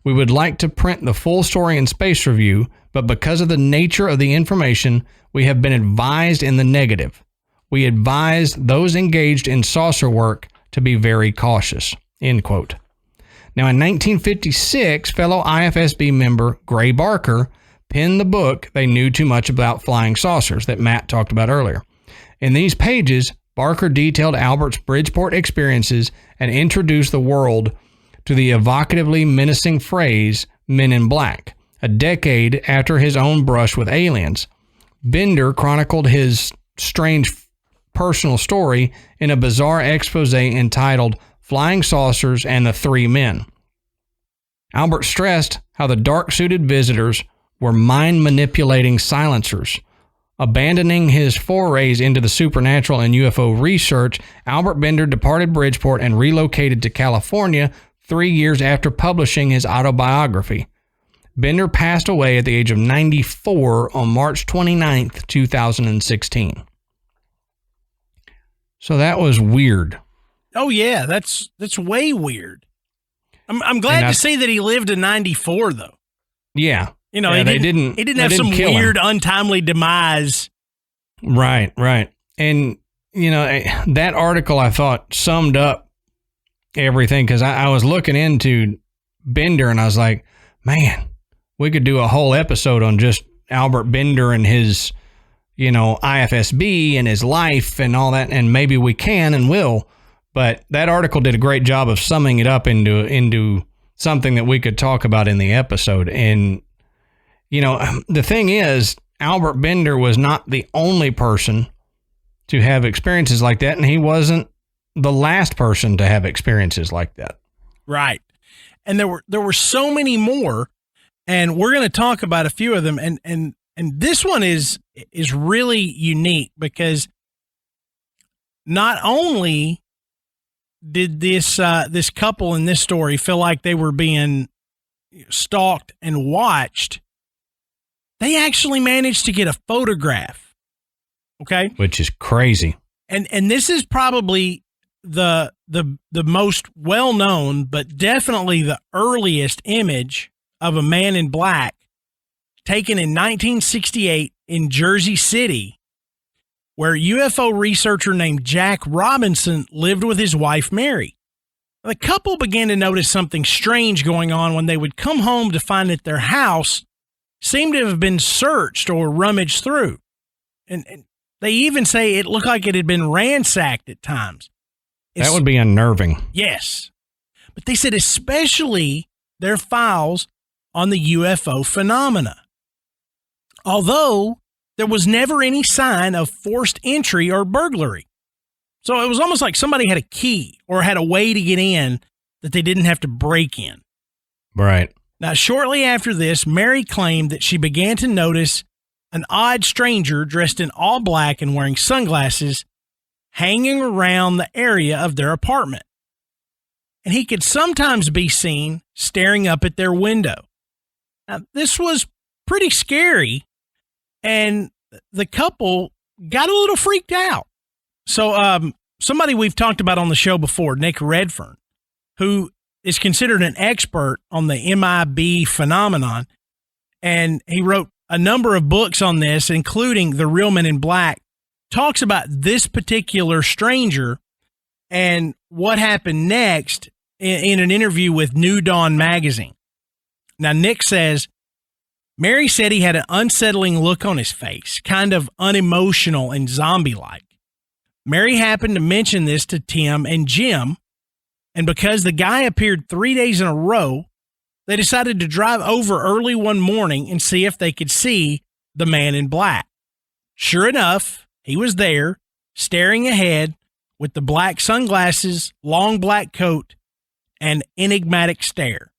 We would like to print the full story in Space Review, but because of the nature of the information, we have been advised in the negative. We advise those engaged in saucer work to be very cautious." End quote. Now, in 1956, fellow IFSB member Gray Barker penned the book They Knew Too Much About Flying Saucers that Matt talked about earlier. In these pages, Barker detailed Albert's Bridgeport experiences and introduced the world to the evocatively menacing phrase "Men in Black," a decade after his own brush with aliens. Bender chronicled his strange personal story in a bizarre expose entitled "Flying Saucers and the Three Men." Albert stressed how the dark-suited visitors were mind-manipulating silencers. Abandoning his forays into the supernatural and UFO research, Albert Bender departed Bridgeport and relocated to California 3 years after publishing his autobiography. Bender passed away at the age of 94 on March 29th, 2016. So that was weird. Oh yeah, that's way weird. I'm glad to see that he lived to 94 though. Yeah. You know, he didn't have some weird, untimely demise. Right. And, you know, that article I thought summed up everything, because I was looking into Bender and I was like, man, we could do a whole episode on just Albert Bender and his, you know, IFSB and his life and all that. And maybe we can and will. But that article did a great job of summing it up into something that we could talk about in the episode. And, you know, the thing is, Albert Bender was not the only person to have experiences like that, and he wasn't the last person to have experiences like that. Right. And there were so many more, and we're going to talk about a few of them. And this one is really unique because not only did this couple in this story feel like they were being stalked and watched, they actually managed to get a photograph. Okay. Which is crazy. And this is probably the most well-known, but definitely the earliest image of a man in black taken in 1968 in Jersey City, where a UFO researcher named Jack Robinson lived with his wife, Mary. The couple began to notice something strange going on when they would come home to find that their house seemed to have been searched or rummaged through. And they even say it looked like it had been ransacked at times. That would be unnerving. Yes. But they said especially their files on the UFO phenomena. Although there was never any sign of forced entry or burglary. So it was almost like somebody had a key or had a way to get in that they didn't have to break in. Right. Now, shortly after this, Mary claimed that she began to notice an odd stranger dressed in all black and wearing sunglasses hanging around the area of their apartment. And he could sometimes be seen staring up at their window. Now, this was pretty scary, and the couple got a little freaked out. So somebody we've talked about on the show before, Nick Redfern, who is considered an expert on the MIB phenomenon, and he wrote a number of books on this, including The Real Men in Black, talks about this particular stranger and what happened next in an interview with New Dawn magazine. Now, Nick says, Mary said he had an unsettling look on his face, kind of unemotional and zombie-like. Mary happened to mention this to Tim and Jim, and because the guy appeared 3 days in a row, they decided to drive over early one morning and see if they could see the man in black. Sure enough, he was there, staring ahead with the black sunglasses, long black coat, and enigmatic stare.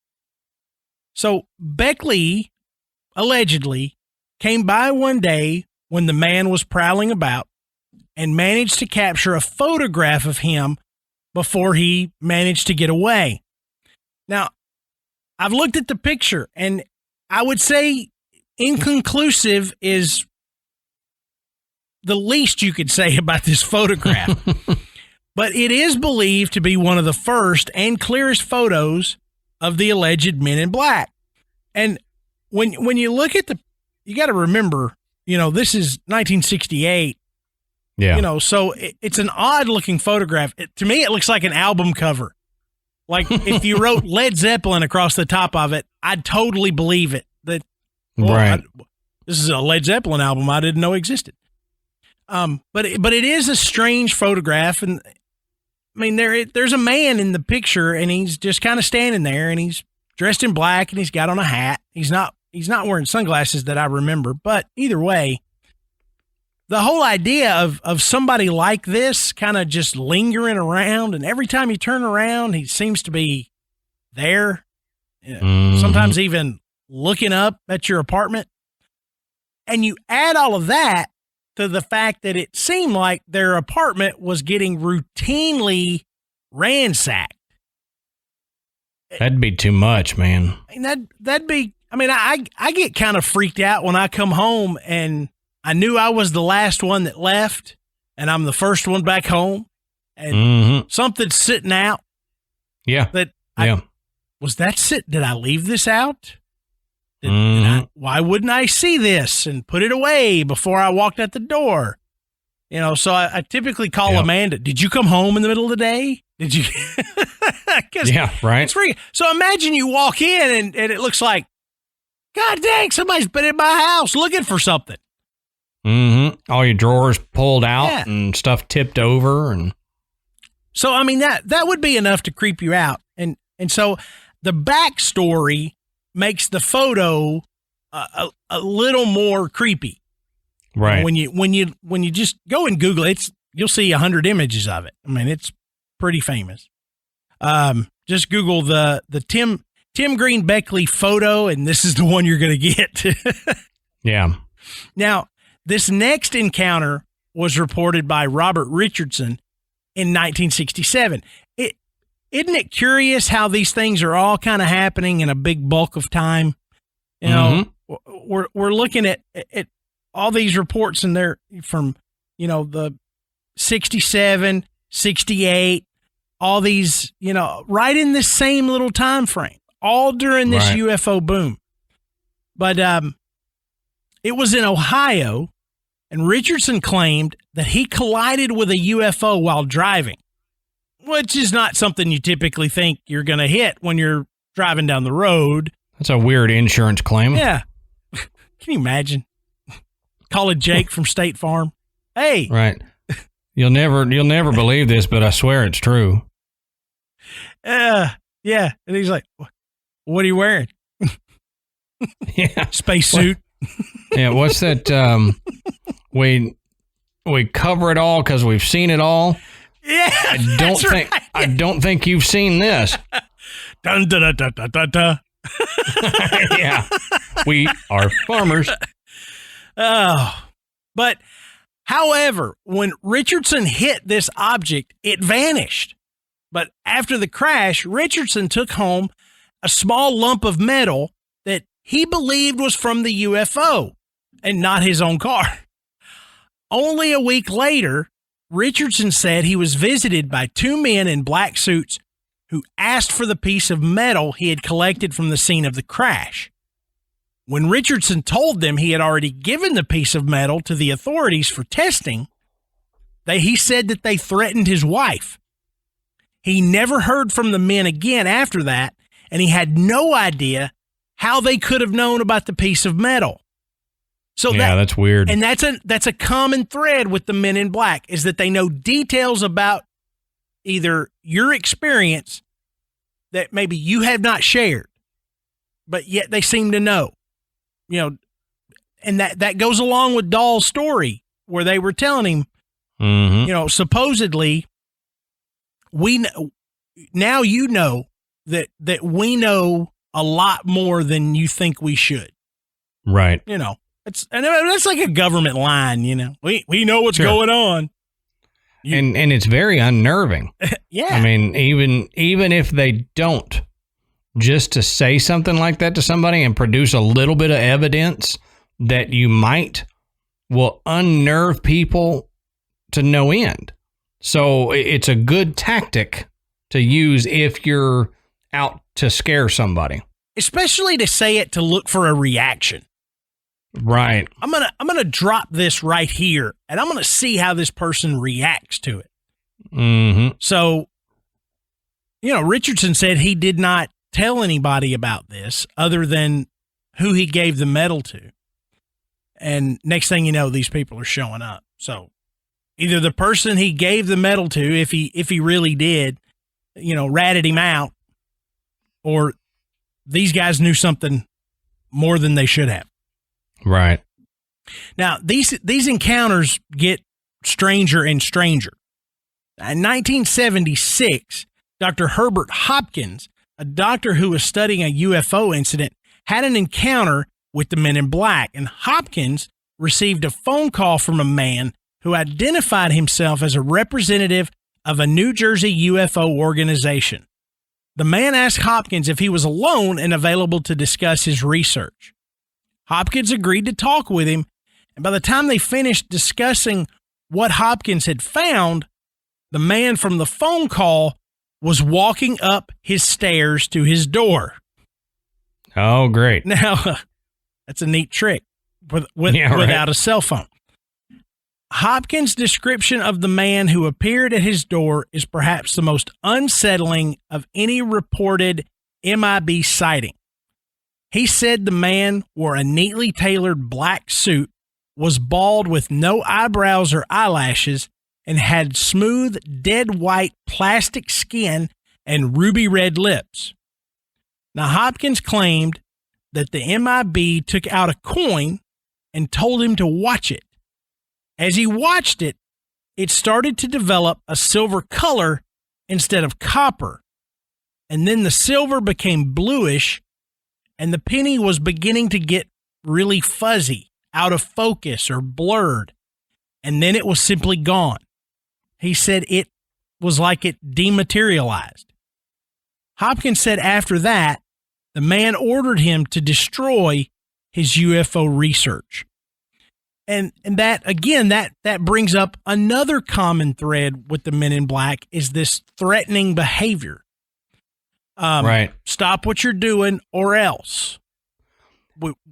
So Beckley allegedly came by one day when the man was prowling about and managed to capture a photograph of him before he managed to get away. Now, I've looked at the picture, and I would say inconclusive is the least you could say about this photograph. But it is believed to be one of the first and clearest photos of the alleged men in black. And when you look at you got to remember, this is 1968. Yeah. So it's an odd looking photograph. To me, it looks like an album cover. Like if you wrote Led Zeppelin across the top of it, I'd totally believe it. Right. This is a Led Zeppelin album I didn't know existed. But it is a strange photograph, and I mean there's a man in the picture, and he's just kind of standing there, and he's dressed in black, and he's got on a hat. He's not wearing sunglasses that I remember, but either way, the whole idea of somebody like this kind of just lingering around, and every time you turn around, he seems to be there, sometimes even looking up at your apartment. And you add all of that to the fact that it seemed like their apartment was getting routinely ransacked. That'd be too much, man. That'd be, I get kind of freaked out when I come home and I knew I was the last one that left, and I'm the first one back home, and something's sitting out. Yeah. Did I leave this out? Why wouldn't I see this and put it away before I walked out the door? So I typically call Amanda. Did you come home in the middle of the day? Did you? Yeah, right. It's free. So imagine you walk in and it looks like, God dang, somebody's been in my house looking for something. All your drawers pulled out and stuff tipped over, and so that would be enough to creep you out. And so the backstory makes the photo a little more creepy. Right. When you just go and Google it, you'll see 100 images of it. It's pretty famous. Just Google the Tim Green Beckley photo, and this is the one you're going to get. Yeah. Now, this next encounter was reported by Robert Richardson in 1967. Isn't it curious how these things are all kind of happening in a big bulk of time? We're looking at all these reports, and they're from, the 67, 68, all these, right in this same little time frame, all during this UFO boom. But it was in Ohio, and Richardson claimed that he collided with a UFO while driving, which is not something you typically think you're going to hit when you're driving down the road. That's a weird insurance claim. Yeah. Can you imagine? Calling Jake from State Farm. Hey. Right. You'll never believe this, but I swear it's true. Yeah. And he's like, what are you wearing? Yeah. Spacesuit. Yeah. What's that? We cover it all because we've seen it all. Yeah. I don't think you've seen this. Dun, dun, dun, dun, dun, dun. Yeah. We are farmers. Oh, but however, when Richardson hit this object, it vanished. But after the crash, Richardson took home a small lump of metal that he believed was from the UFO and not his own car. Only a week later, Richardson said he was visited by two men in black suits who asked for the piece of metal he had collected from the scene of the crash. When Richardson told them he had already given the piece of metal to the authorities for testing, he said that they threatened his wife. He never heard from the men again after that, and he had no idea how they could have known about the piece of metal. So that's weird. And that's a common thread with the Men in Black, is that they know details about either your experience that maybe you have not shared, but yet they seem to know. And that goes along with Dahl's story, where they were telling him, supposedly, now you know that we know a lot more than you think we should. Right. That's like a government line, We know what's going on. And it's very unnerving. Yeah. I mean, even if they don't, just to say something like that to somebody and produce a little bit of evidence that you might will unnerve people to no end. So it's a good tactic to use if you're out to scare somebody. Especially to say it to look for a reaction. Right. I'm gonna drop this right here, and I'm gonna see how this person reacts to it. Mm-hmm. So, Richardson said he did not tell anybody about this other than who he gave the medal to. And next thing you know, these people are showing up. So either the person he gave the medal to, if he really did, ratted him out, or these guys knew something more than they should have. Right. Now, these encounters get stranger and stranger. In 1976, Dr. Herbert Hopkins, a doctor who was studying a UFO incident, had an encounter with the Men in Black, and Hopkins received a phone call from a man who identified himself as a representative of a New Jersey UFO organization. The man asked Hopkins if he was alone and available to discuss his research. Hopkins agreed to talk with him, and by the time they finished discussing what Hopkins had found, the man from the phone call was walking up his stairs to his door. Oh, great. Now, that's a neat trick without a cell phone. Hopkins' description of the man who appeared at his door is perhaps the most unsettling of any reported MIB sighting. He said the man wore a neatly tailored black suit, was bald with no eyebrows or eyelashes, and had smooth, dead white plastic skin and ruby red lips. Now, Hopkins claimed that the MIB took out a coin and told him to watch it. As he watched it, it started to develop a silver color instead of copper. And then the silver became bluish, and the penny was beginning to get really fuzzy, out of focus or blurred. And then it was simply gone. He said it was like it dematerialized. Hopkins said after that, the man ordered him to destroy his UFO research. And that, again, that brings up another common thread with the Men in Black, is this threatening behavior. Right. Stop what you're doing or else.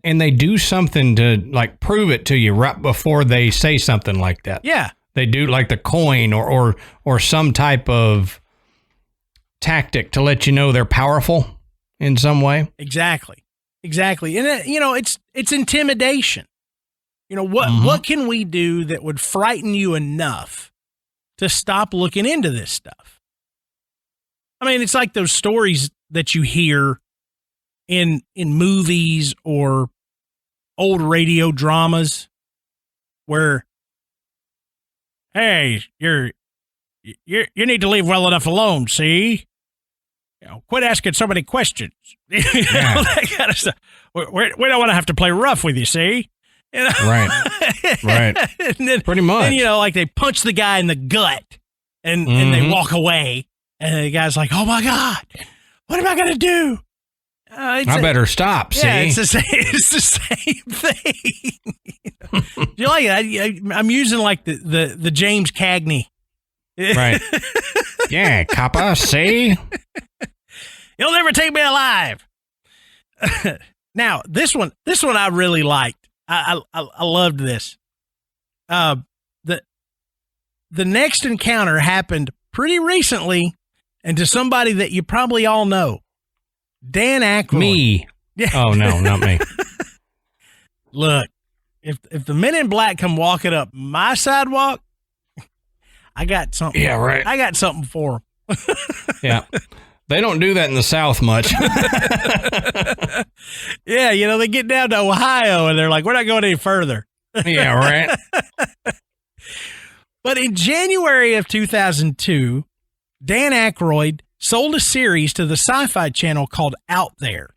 And they do something to prove it to you right before they say something like that. Yeah. They do like the coin or some type of tactic to let you know they're powerful in some way. Exactly. And it's intimidation. What can we do that would frighten you enough to stop looking into this stuff? I mean, it's like those stories that you hear in movies or old radio dramas where, hey, you need to leave well enough alone, see? Quit asking so many questions. That kind of stuff. We don't want to have to play rough with you, see? Right. And then, pretty much. And, they punch the guy in the gut and they walk away. And the guy's like, oh, my God, what am I going to do? I better stop, see? Yeah, it's the same thing. Do you like it? I'm using the James Cagney. Right. Yeah, copper, see? You'll never take me alive. Now, this one I really liked. I loved this. The next encounter happened pretty recently, and to somebody that you probably all know, Dan Aykroyd. Me. Yeah. Oh, no, not me. Look, if the men in black come walking up my sidewalk, I got something. Yeah, right. I got something for them. Yeah. They don't do that in the South much. Yeah, they get down to Ohio and they're like, we're not going any further. Yeah, right. But in January of 2002, Dan Aykroyd sold a series to the Sci-Fi Channel called Out There,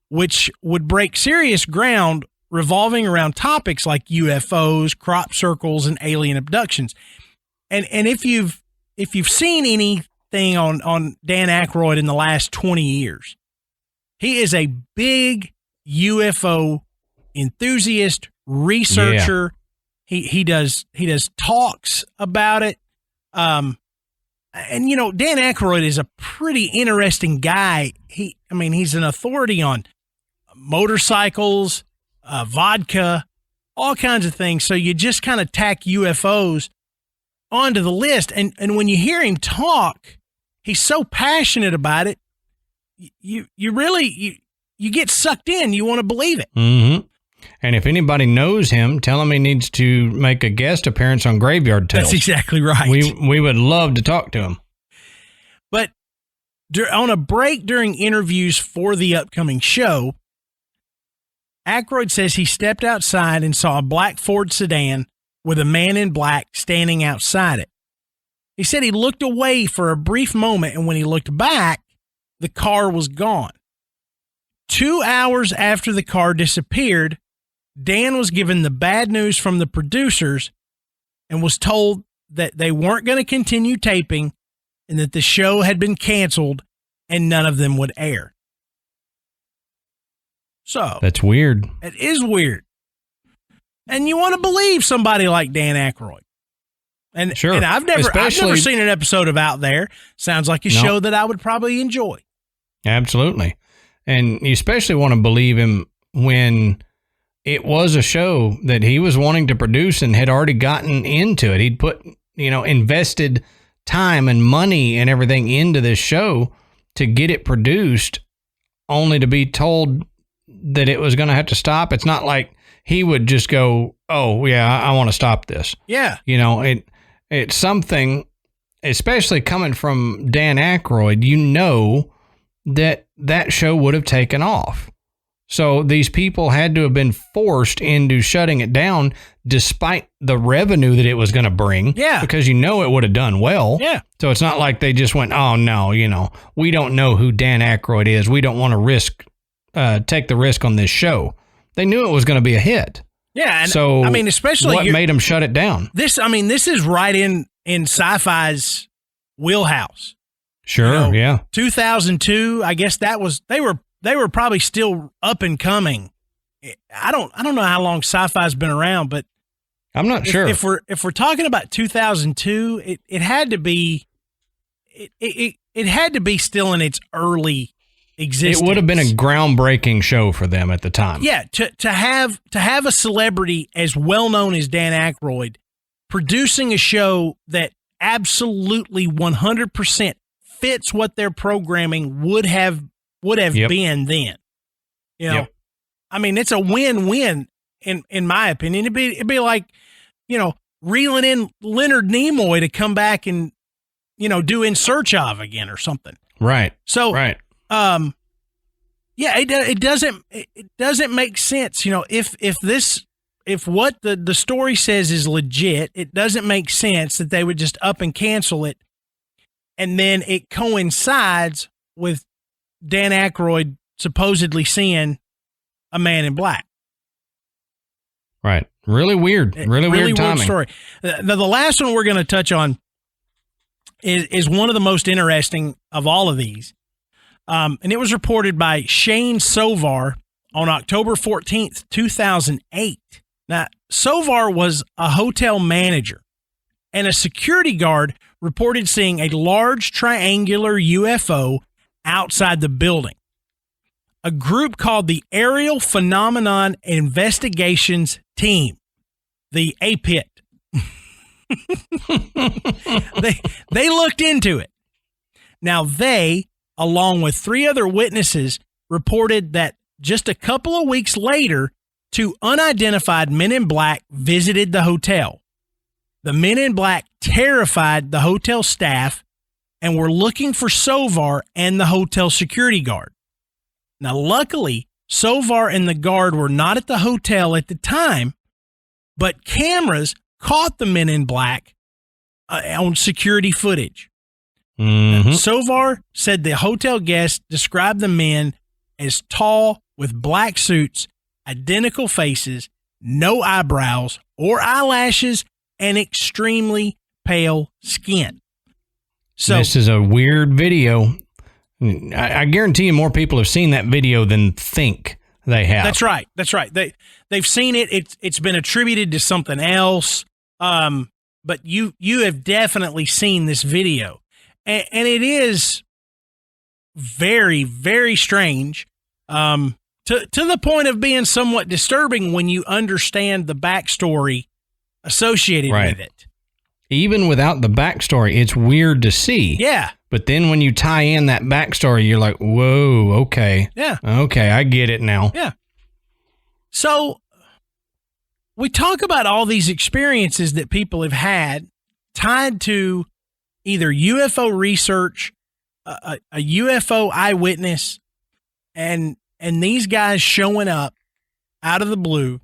which would break serious ground revolving around topics like UFOs, crop circles, and alien abductions. And if you've seen anything on Dan Aykroyd in the last 20 years, he is a big UFO enthusiast, researcher. Yeah. He does talks about it. And Dan Aykroyd is a pretty interesting guy. He's an authority on motorcycles, vodka, all kinds of things. So you just kind of tack UFOs onto the list. And when you hear him talk, he's so passionate about it. You really get sucked in. You want to believe it. Mm-hmm. And if anybody knows him, tell him he needs to make a guest appearance on Graveyard Tales. That's exactly right. We would love to talk to him. But on a break during interviews for the upcoming show, Aykroyd says he stepped outside and saw a black Ford sedan with a man in black standing outside it. He said he looked away for a brief moment, and when he looked back, the car was gone. 2 hours after the car disappeared, Dan was given the bad news from the producers and was told that they weren't going to continue taping and that the show had been canceled and none of them would air. So that's weird. It is weird. And you want to believe somebody like Dan Aykroyd. And, sure. And I've never seen an episode of Out There. Sounds like a show that I would probably enjoy. Absolutely. And you especially want to believe him when it was a show that he was wanting to produce and had already gotten into it. He'd put, invested time and money and everything into this show to get it produced, only to be told that it was going to have to stop. It's not like he would just go, oh, yeah, I want to stop this. Yeah. It's something, especially coming from Dan Aykroyd, that show would have taken off. So these people had to have been forced into shutting it down despite the revenue that it was going to bring. Yeah. Because it would have done well. Yeah. So it's not like they just went, oh, no, we don't know who Dan Aykroyd is. We don't want to take the risk on this show. They knew it was going to be a hit. Yeah. And so especially what made them shut it down? This is right in Sci-Fi's wheelhouse. Sure. Yeah. 2002, I guess they were probably still up and coming. I don't know how long Sci-Fi's been around, but I'm not sure. If we're talking about 2002, it had to be it had to be still in its early existence. It would have been a groundbreaking show for them at the time. Yeah, to have a celebrity as well known as Dan Aykroyd producing a show that absolutely 100% fits what their programming would have been then. Yep. It's a win-win in my opinion. It'd be like, reeling in Leonard Nimoy to come back and, do In Search Of again or something. Right. So, right. It doesn't make sense. If what the story says is legit, it doesn't make sense that they would just up and cancel it. And then it coincides with Dan Aykroyd supposedly seeing a man in black. Right. Really weird. Really weird timing. Story. The last one we're going to touch on is one of the most interesting of all of these. And it was reported by Shane Sovar on October 14th, 2008. Now, Sovar was a hotel manager, and a security guard reported seeing a large triangular UFO outside the building. A group called the Aerial Phenomenon Investigations Team, the APIT. They looked into it. Now, they, along with 3 other witnesses, reported that just a couple of weeks later, Two unidentified men in black visited the hotel. The men in black terrified the hotel staff and were looking for Sovar and the hotel security guard. Now, luckily, Sovar and the guard were not at the hotel at the time, but cameras caught the men in black on security footage. Mm-hmm. Sovar said the hotel guests described the men as tall with black suits, identical faces, no eyebrows or eyelashes, and extremely pale skin. So this is a weird video. I guarantee you more people have seen that video than think they have. That's right. That's right. They've seen it. It's been attributed to something else. But you have definitely seen this video, and it is very, very strange. To the point of being somewhat disturbing when you understand the backstory associated with it. Even without the backstory, it's weird to see. Yeah. But then when you tie in that backstory, you're like, whoa, okay. Yeah. Okay, I get it now. Yeah. So we talk about all these experiences that people have had tied to either UFO research, a UFO eyewitness, and these guys showing up out of the blue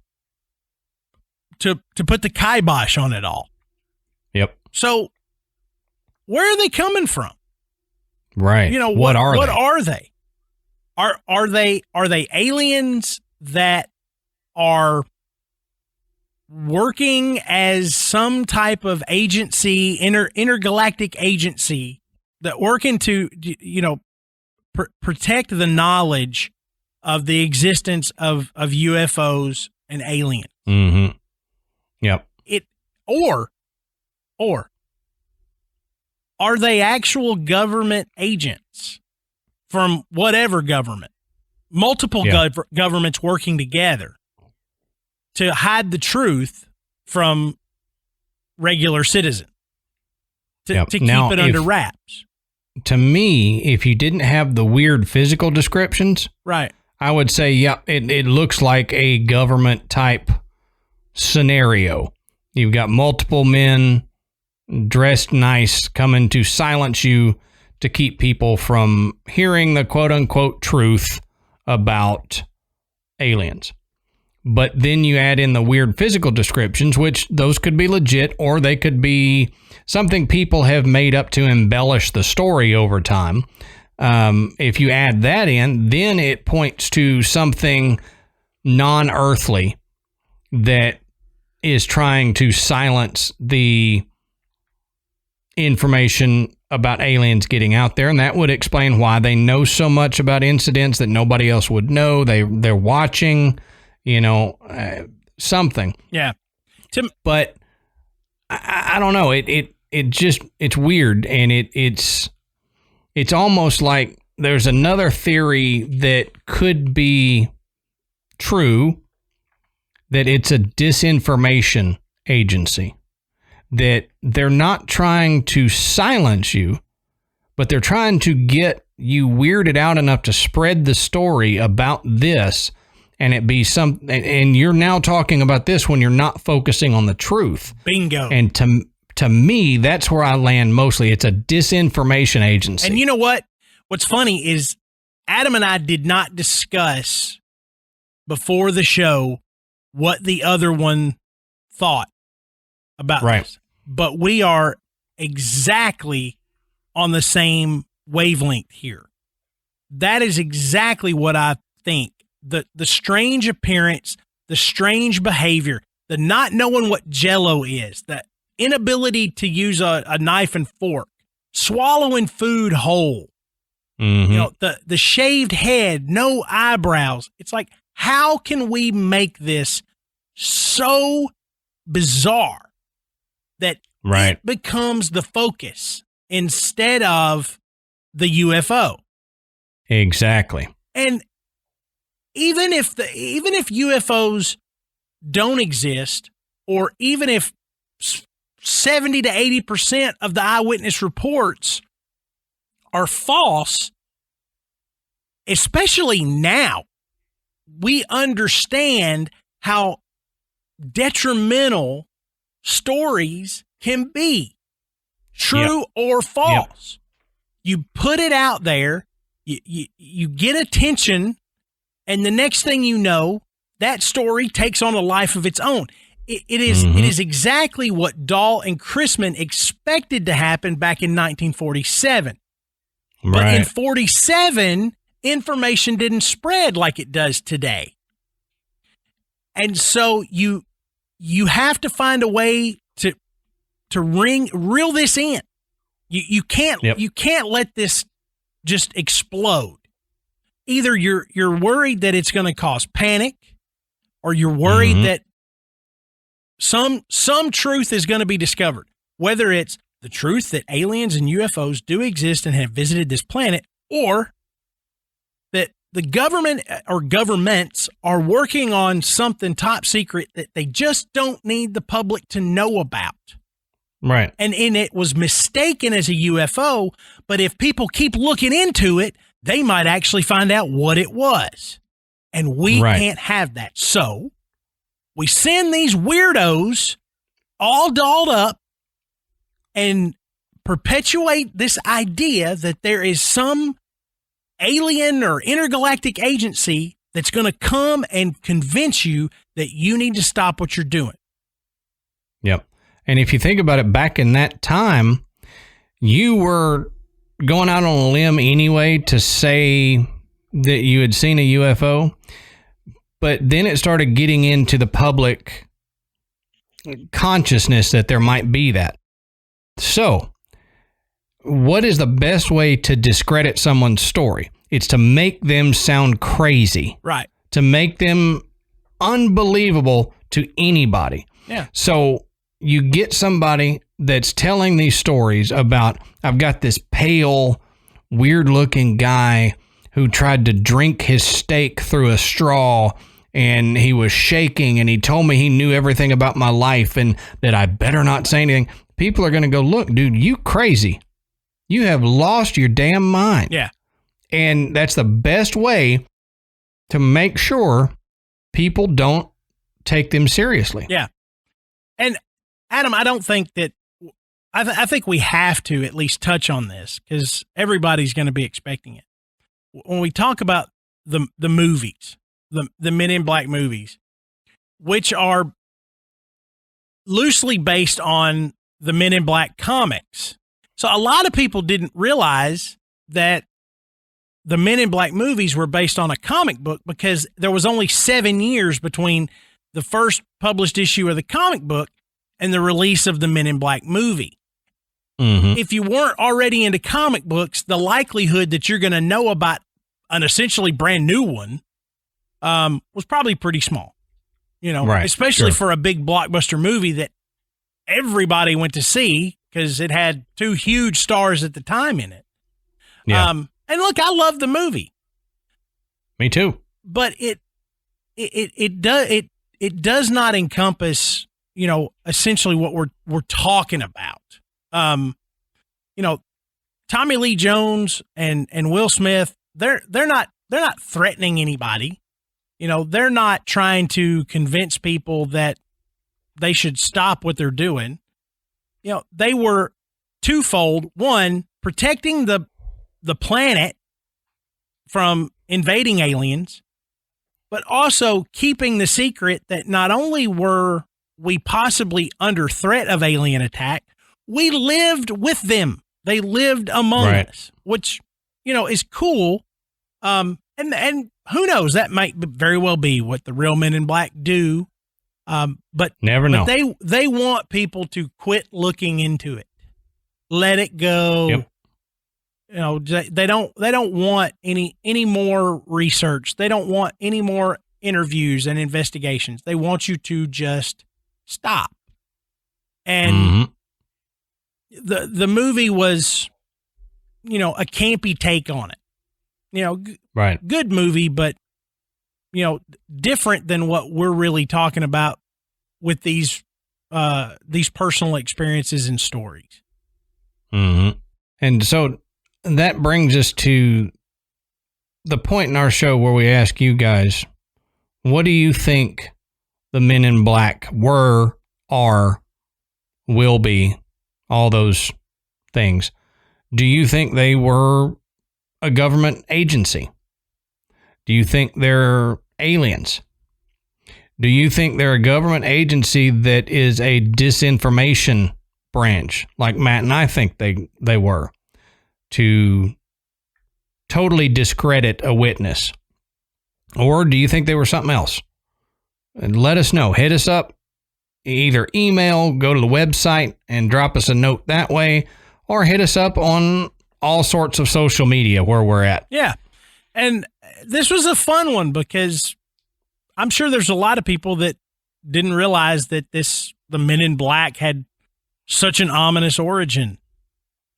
to put the kibosh on it all. Yep. So where are they coming from? Right. You know, what are they? Are they aliens that are working as some type of agency, intergalactic agency that working to, protect the knowledge of the existence of UFOs and aliens? Mm-hmm. Yep. Or are they actual government agents from whatever government? Multiple governments working together to hide the truth from regular citizens, to keep it under wraps. To me, if you didn't have the weird physical descriptions, right, I would say, it looks like a government type scenario. You've got multiple men dressed nice coming to silence you to keep people from hearing the quote unquote truth about aliens. But then you add in the weird physical descriptions, which those could be legit, or they could be something people have made up to embellish the story over time. If you add that in, then it points to something non-earthly that is trying to silence the information about aliens getting out there, and that would explain why they know so much about incidents that nobody else would know. They're watching, something. Yeah. But I don't know. It's weird, and it's almost like there's another theory that could be true, that it's a disinformation agency, that they're not trying to silence you, but they're trying to get you weirded out enough to spread the story about this, and it be and you're now talking about this when you're not focusing on the truth. Bingo. And to me, that's where I land mostly. It's a disinformation agency. And you know what? What's funny is Adam and I did not discuss before the show what the other one thought about this. But we are exactly on the same wavelength here. That is exactly what I think. The strange appearance, the strange behavior, the not knowing what Jell-O is, the inability to use a knife and fork, swallowing food whole, the shaved head, no eyebrows. It's like, how can we make this so bizarre that it becomes the focus instead of the UFO? Exactly. And even if UFOs don't exist, or even if 70 to 80% of the eyewitness reports are false, especially now, we understand how detrimental stories can be, true or false. You put it out there, you get attention, and the next thing you know, that story takes on a life of its own. It is exactly what Dahl and Chrisman expected to happen back in 1947. Right. But in 47, information didn't spread like it does today. And so you have to find a way to reel this in. You can't let this just explode. Either you're worried that it's going to cause panic, or you're worried that some truth is going to be discovered, whether it's the truth that aliens and UFOs do exist and have visited this planet, or that the government or governments are working on something top secret that they just don't need the public to know about. Right. And it was mistaken as a UFO, but if people keep looking into it, they might actually find out what it was. And we can't have that. So we send these weirdos all dolled up and perpetuate this idea that there is some alien or intergalactic agency that's going to come and convince you that you need to stop what you're doing. Yep. And if you think about it, back in that time, you were going out on a limb anyway to say that you had seen a UFO, but then it started getting into the public consciousness that there might be that. So, what is the best way to discredit someone's story? It's to make them sound crazy. Right. To make them unbelievable to anybody. Yeah. So, you get somebody that's telling these stories about, I've got this pale, weird-looking guy who tried to drink his steak through a straw, and he was shaking, and he told me he knew everything about my life and that I better not say anything. People are going to go, look, dude, you crazy. You have lost your damn mind. Yeah. And that's the best way to make sure people don't take them seriously. Yeah. And Adam, I don't think that, I think we have to at least touch on this because everybody's going to be expecting it. When we talk about the movies, the Men in Black movies, which are loosely based on the Men in Black comics. So a lot of people didn't realize that the Men in Black movies were based on a comic book because there was only 7 years between the first published issue of the comic book and the release of the Men in Black movie. If you weren't already into comic books, the likelihood that you're going to know about an essentially brand new one was probably pretty small, especially for a big blockbuster movie that everybody went to see because it had 2 huge stars at the time in it. Yeah. And look, I love the movie. Me too. But it does not encompass, essentially what we're talking about. Tommy Lee Jones and Will Smith, they're not threatening anybody. They're not trying to convince people that they should stop what they're doing. They were twofold. One, protecting the planet from invading aliens, but also keeping the secret that not only were we possibly under threat of alien attack, we lived with them. They lived among us, which, is cool. And who knows, that might very well be what the real Men in Black do. But never know. But they want people to quit looking into it. Let it go. Yep. They don't want any more research. They don't want any more interviews and investigations. They want you to just stop. And the movie was, a campy take on it. Good movie, but different than what we're really talking about with these personal experiences and stories. And so that brings us to the point in our show where we ask you guys, what do you think the men in black were, are, will be, all those things, do you think they were a government agency? Do you think they're aliens? Do you think they're a government agency that is a disinformation branch, like Matt and I think they were, to totally discredit a witness? Or do you think they were something else? And let us know. Hit us up. Either email, go to the website and drop us a note that way, or hit us up on all sorts of social media where we're at. Yeah. And this was a fun one because I'm sure there's a lot of people that didn't realize that the Men in Black had such an ominous origin.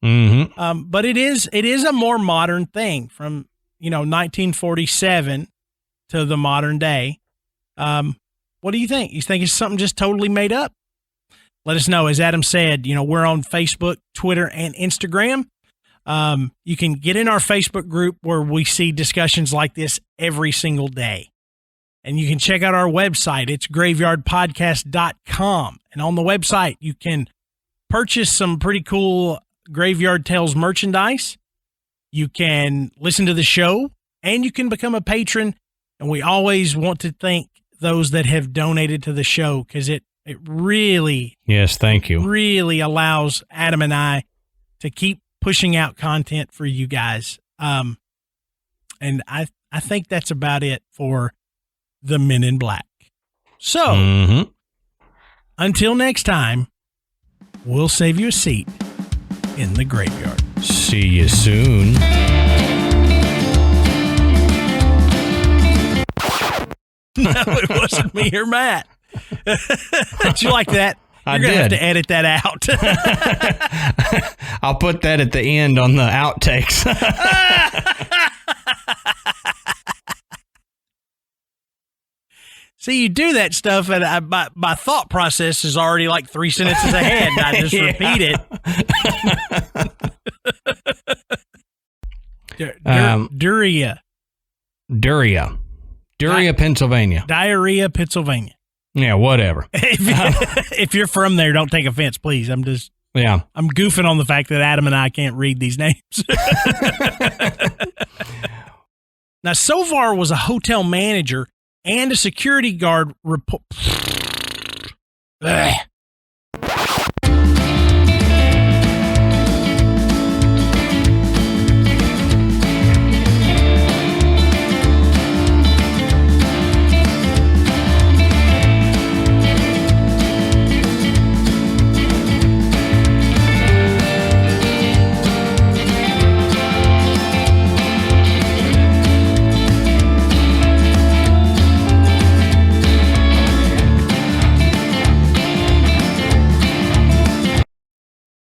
Mm-hmm. But it is a more modern thing from, 1947 to the modern day. What do you think? You think it's something just totally made up? Let us know. As Adam said, we're on Facebook, Twitter, and Instagram. You can get in our Facebook group where we see discussions like this every single day. And you can check out our website. It's graveyardpodcast.com. And on the website, you can purchase some pretty cool Graveyard Tales merchandise. You can listen to the show, and you can become a patron. And we always want to thank those that have donated to the show because it really, yes, thank you, really allows Adam and I to keep pushing out content for you guys. And I think that's about it for the Men in Black. So until next time, we'll save you a seat in the graveyard. See you soon. No, it wasn't me or Matt. Did you like that? You're going to have to edit that out. I'll put that at the end on the outtakes. See, you do that stuff, and my thought process is already like 3 sentences ahead, and I just repeat it. Duria, Pennsylvania. Diarrhea, Pennsylvania. Yeah, whatever. If you're from there, don't take offense, please. I'm goofing on the fact that Adam and I can't read these names. Now, Sovar was a hotel manager and a security guard